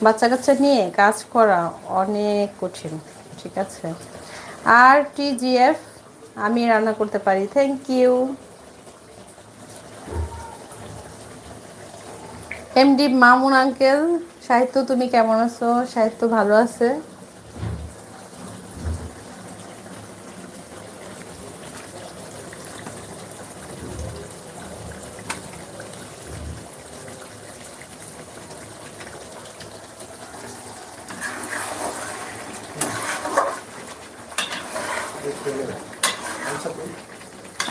[SPEAKER 1] বাচ্চা কাচ্চা নিয়ে কাজ করা অনেক কঠিন, ঠিক আছে? আর টিজিএফ, আমি রান্না করতে পারি, thank you. MD Mamun uncle, Sahitya তুমি কেমন আছো? সাহিত্য ভালো আছে।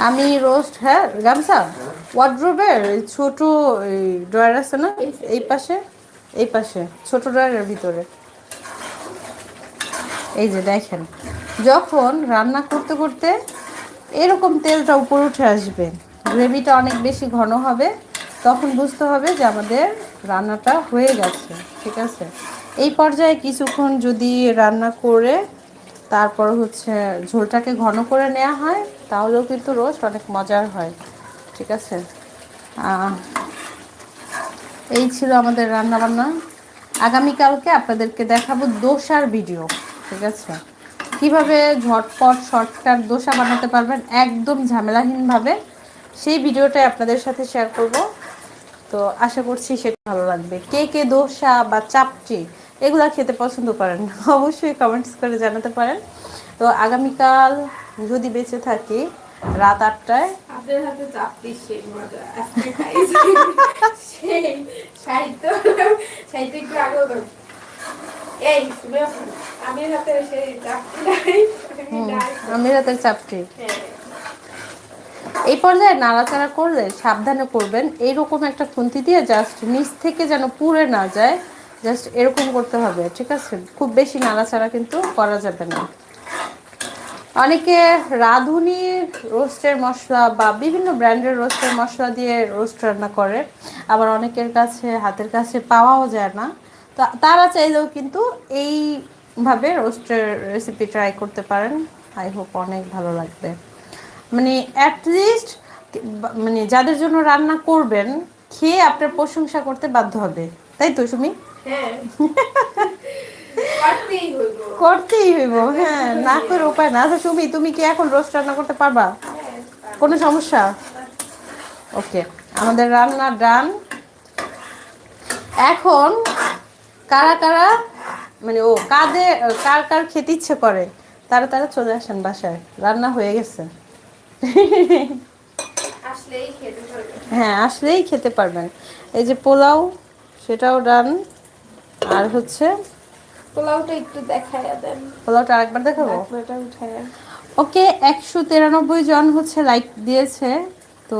[SPEAKER 1] আমি রোস্ট, হ্যাঁ, গামছা ওয়ার্ড্রোবের ছোট ড্রয়ার আছে না, এই পাশে, এই পাশে ছোট ড্রয়ারের ভিতরে। এই যে দেখেন, যখন রান্না করতে করতে এরকম তেলটা উপরে উঠে আসবে, গ্রেভিটা অনেক বেশি ঘন হবে, তখন বুঝতে হবে যে আমাদের রান্নাটা হয়ে গেছে, ঠিক আছে? এই পর্যায়ে কিছুক্ষণ যদি রান্না করে তারপর হচ্ছে ঝোলটাকে ঘন করে নেওয়া হয়, তাহলেও কিন্তু রোস্ট অনেক মজার হয়, ঠিক আছে? এই ছিল আমাদের রান্না বান্না। আগামীকালকে আপনাদেরকে দেখাবো দোসার ভিডিও, ঠিক আছে? কিভাবে ঝটপট শর্টকাট দোসা বানাতে পারবেন একদম ঝামেলাহীনভাবে, সেই ভিডিওটাই আপনাদের সাথে শেয়ার করব। তো আশা করছি সেটা ভালো লাগবে। কে কে দোসা বা চাপটি এগুলা খেতে পছন্দ করেন অবশ্যই কমেন্টস করে জানাতে পারেন। তো আগামীকাল যদি বেঁচে থাকি রাত 8টায়
[SPEAKER 2] আপনার হাতে চাপটি সেই মজা আজকে খাইছি সেই সাহিত্য সাহিত্য একটু আগেও তো এই তুমি আমি হাতে সেই চাপটি নাই
[SPEAKER 1] আমি রাতের চাপটি
[SPEAKER 2] হ্যাঁ।
[SPEAKER 1] এই পর্যায়ে নাড়াচাড়া করলে সাবধানে করবেন, এইরকম একটা খুন্তি দিয়ে জাস্ট নিচ থেকে যেন পুড়ে না যায়, জাস্ট এরকম করতে হবে, ঠিক আছে? খুব বেশি নাড়াচাড়া কিন্তু করা যাবে না। অনেকে রাঁধুনি রোস্টের মশলা বা বিভিন্ন ব্র্যান্ডের রোস্টের মশলা দিয়ে রোস্ট রান্না করে, আবার অনেকের কাছে হাতের কাছে পাওয়াও যায় না। তারা চাইলেও কিন্তু এইভাবে রোস্টের রেসিপি ট্রাই করতে পারেন। আই হোপ অনেক ভালো লাগবে। মানে অ্যাটলিস্ট মানে যাদের জন্য রান্না করবেন খেয়ে আপনার প্রশংসা করতে বাধ্য হবে, তাই তো সুমি?
[SPEAKER 2] হ্যাঁ করতেই হইব।
[SPEAKER 1] করতেই হইব, হ্যাঁ, না করে উপায় না। আচ্ছা সুমি, তুমি কি এখন রোস্ট রান্না করতে পারবা? কোনো সমস্যা? ওকে, আমাদের রান্না ডান। এখন কারা কারা মানে কার কার খেতে ইচ্ছে করে তারা তারা চলে আসেন বাসায়, রান্না হয়ে গেছে।
[SPEAKER 2] আসলেই খেতে পারবে।
[SPEAKER 1] হ্যাঁ, আসলেই খেতে পারবেন। এই যে পোলাও, সেটাও ডান। আর হচ্ছে
[SPEAKER 2] পোলাওটা একটু দেখাইয়া দেন,
[SPEAKER 1] পোলাওটা আরেকবার দেখাবো।
[SPEAKER 2] এটা উঠাইয়া।
[SPEAKER 1] ওকে, 193 জন হচ্ছে লাইক দিয়েছে, তো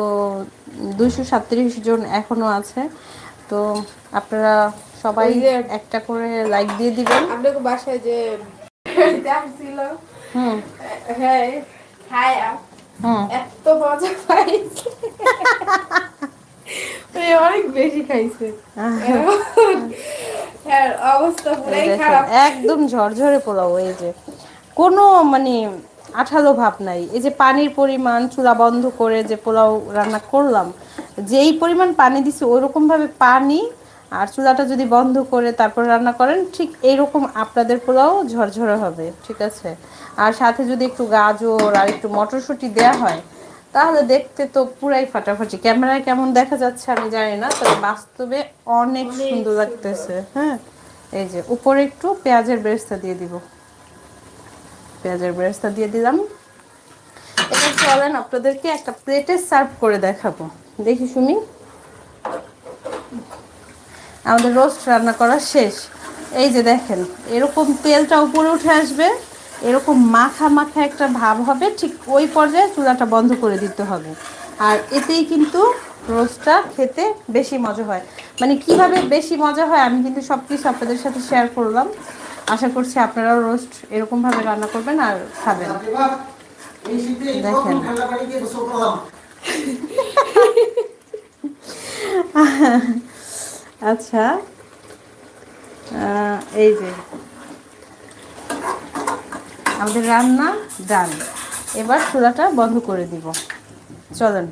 [SPEAKER 1] 237 জন এখনো আছে। তো আপনারা সবাই
[SPEAKER 2] ওই যে
[SPEAKER 1] একটা করে লাইক দিয়ে দিবেন।
[SPEAKER 2] আপনাকে বাসায় যে ছিল
[SPEAKER 1] হুম
[SPEAKER 2] হ্যাঁ খায়া
[SPEAKER 1] হুম
[SPEAKER 2] এত মজা পাইছে, মানে অনেক বেশি খাইছে। হ্যাঁ অবস্থা পুরাই
[SPEAKER 1] দেখেন,
[SPEAKER 2] খারাপ।
[SPEAKER 1] একদম ঝরঝরে পোলাও। এই যে কোনো মানে আঠালো ভাব নাই। এই যে পানির পরিমাণ, চুলা বন্ধ করে যে পোলাও রান্না করলাম, যেই পরিমাণ পানি দিছি ওইরকম ভাবে পানি, আর চুলাটা যদি বন্ধ করে তারপর রান্না করেন ঠিক এইরকম আপনাদের পোলাও ঝরঝরে হবে, ঠিক আছে? আর সাথে যদি একটু গাজর আর একটু মটরশুঁটি দেয়া হয় তাহলে দেখতে তো পুরাই ফাটাফাটি। ক্যামেরায় কেমন দেখা যাচ্ছে আমি জানি না, তবে বাস্তবে অনেক সুন্দর লাগতেছে। হ্যাঁ, এই যে উপরে একটু পেঁয়াজের বেরেস্তা দিয়ে দিব, পেঁয়াজের বেরেস্তা দিয়ে দিলাম। এবার চলেন আপনাদেরকে একটা প্লেটে সার্ভ করে দেখাবো। দেখি শুনি। আমাদের রোস্ট রান্না করা শেষ। এই যে দেখেন, এরকম তেলটা উপরে উঠে আসবে, এরকম মাখা মাখা একটা ভাব হবে, ঠিক ওই পর্যায়ে চুলাটা বন্ধ করে দিতে হবে। আর এতেই কিন্তু রোস্টটা খেতে বেশি মজা হয়। মানে কিভাবে বেশি মজা হয় আমি কিন্তু সব কিছু আপনাদের সাথে শেয়ার করলাম। আশা করছি আপনারাও রোস্ট এরকমভাবে রান্না করবেন আর খাবেন।
[SPEAKER 3] এই শীতে এই
[SPEAKER 1] দেখেন।
[SPEAKER 3] প্রথম ঠান্ডা পানি দিয়ে গোসল করলাম।
[SPEAKER 1] আচ্ছা, এই যে আমাদের রান্না ডান। এবার চুলাটা বন্ধ করে দিব। চলেন।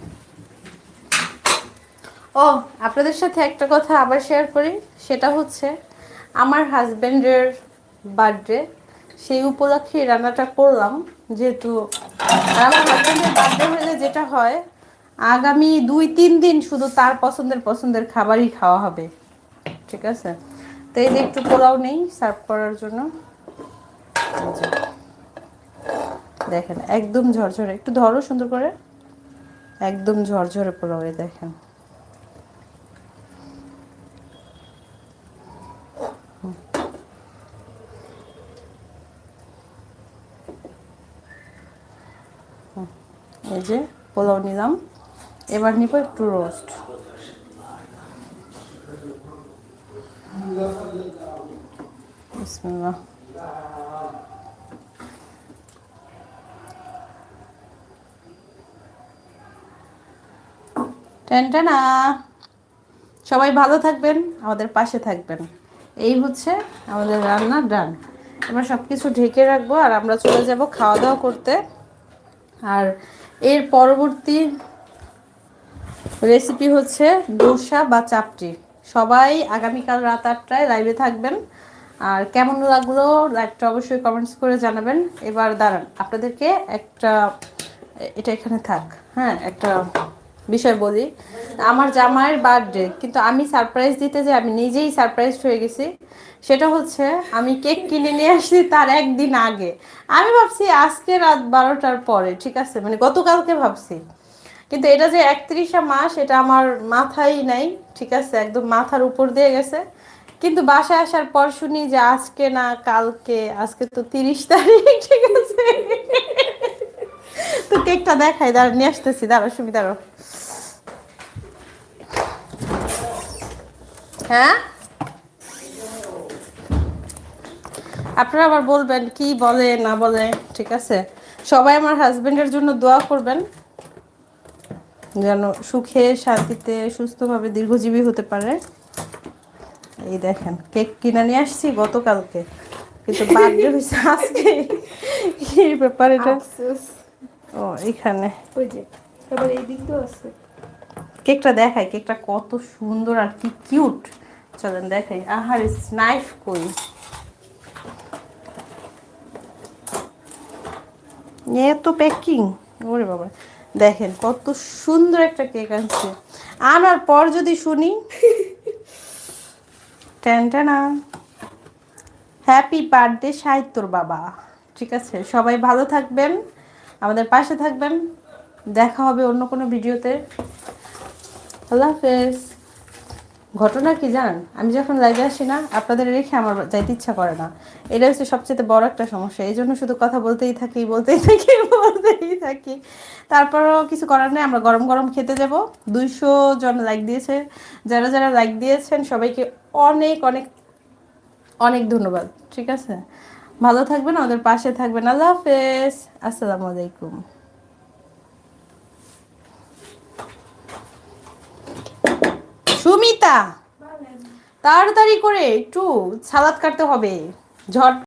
[SPEAKER 1] ও, আপনাদের সাথে একটা কথা আবার শেয়ার করি, সেটা হচ্ছে আমার হাজবেন্ডের বার্থডে, সেই উপলক্ষে এই রান্নাটা করলাম। যেহেতু আর আমার হাজবেন্ডের বার্থডে হলে যেটা হয়, আগামী 2-3 দিন শুধু তার পছন্দের খাবারই খাওয়া হবে, ঠিক আছে? তো এই যে একটু পোলাও নেই সার্ভ করার জন্য। দেখেন একদম ঝরঝরে, একটু ধরো সুন্দর করে, একদম ঝরঝরে পোলাও। এই দেখেন, এই যে পোলাও নিলাম। এবার নিব একটু রোস্ট। বিসমিল্লাহ। টেনটেনা। সবাই ভালো থাকবেন, আমাদের পাশে থাকবেন। এই হচ্ছে আমাদের রান্না ডান। এবার সব কিছু ঢেকে রাখবো আর আমরা চলে যাব খাওয়া দাওয়া করতে। আর এর পরবর্তী রেসিপি হচ্ছে দোসা বা চাপটি। সবাই আগামীকাল রাত 8টায় লাইভে থাকবেন। আর কেমন লাগলো লাইভটা অবশ্যই কমেন্টস করে জানাবেন। এবার দাঁড়ান, আপনাদেরকে একটা, এটা এখানে থাক, হ্যাঁ, একটা বিষয় বলি। আমার জামাইয়ের বার্থডে, কিন্তু আমি সারপ্রাইজ দিতে যে আমি নিজেই সারপ্রাইজ হয়ে গেছি। সেটা হচ্ছে আমি কেক কিনে নিয়ে আসছি তার একদিন আগে। আমি ভাবছি আজকে রাত 12টার পরে, ঠিক আছে, মানে গতকালকে ভাবছি, কিন্তু এটা যে 31 মাস এটা আমার মাথায় নাই, ঠিক আছে, একদম মাথার উপর দিয়ে গেছে। কিন্তু বাসায় আসার পর শুনি যে আজকে না কালকে, আজকে তো 30 তারিখ, ঠিক আছে। তো কেকটা দেখাই, দাঁড়া নিয়ে আসতেছি, দাঁড়া সুবিধা। হ্যাঁ, আপনারা আবার বলবেন কি বলে না বলে, ঠিক আছে। সবাই আমার হাজবেন্ডের জন্য দোয়া করবেন, যেন সুখে শান্তিতে সুস্থভাবে দীর্ঘজীবী হতে পারে। এই দেখেন কেক কিনে নিয়ে আসছি গতকালকে, কিন্তু বার্থডে হয়েছে আজকে। কি ব্যাপার এটা?
[SPEAKER 2] আফসোস।
[SPEAKER 1] ও এখানে
[SPEAKER 2] ওই যে তারপর এই দিক তো আছে।
[SPEAKER 1] কেকটা দেখাই, কেকটা কত সুন্দর আর কি কিউট। চলেন দেখাই। আহার নাইফ কই, এত প্যাকিং, ওরে বাবা। দেখেন কত সুন্দর একটা কেক আনছে। আনার পর যদি শুনি টেনটেনা, হ্যাপি বার্থডে সাহিত্যর বাবা। ঠিক আছে, সবাই ভালো থাকবেন, আমাদের পাশে থাকবেন। দেখা হবে অন্য কোনো ভিডিওতে। আল্লাহ হাফেজ। ঘটনা কি জানেন, আমি যখন লাইভে আসি না, আপনাদের রেখে আমার যাইতে ইচ্ছা করে না। এটা হচ্ছে সবচেয়ে বড় একটা সমস্যা। এই জন্য শুধু কথা বলতেই থাকি, বলতেই থাকি। তারপরও কিছু করার নেই, আমরা গরম গরম খেতে যাব। 200 জন লাইক দিয়েছে। যারা যারা লাইক দিয়েছেন সবাইকে অনেক অনেক অনেক ধন্যবাদ। ঠিক আছে, ভালো থাকবেন, আমাদের পাশে থাকবেন। আল্লাহ হাফেজ, আসসালামু আলাইকুম। সুমিতা, তাড়াতাড়ি করে একটু সালাদ কাটতে হবে, ঝট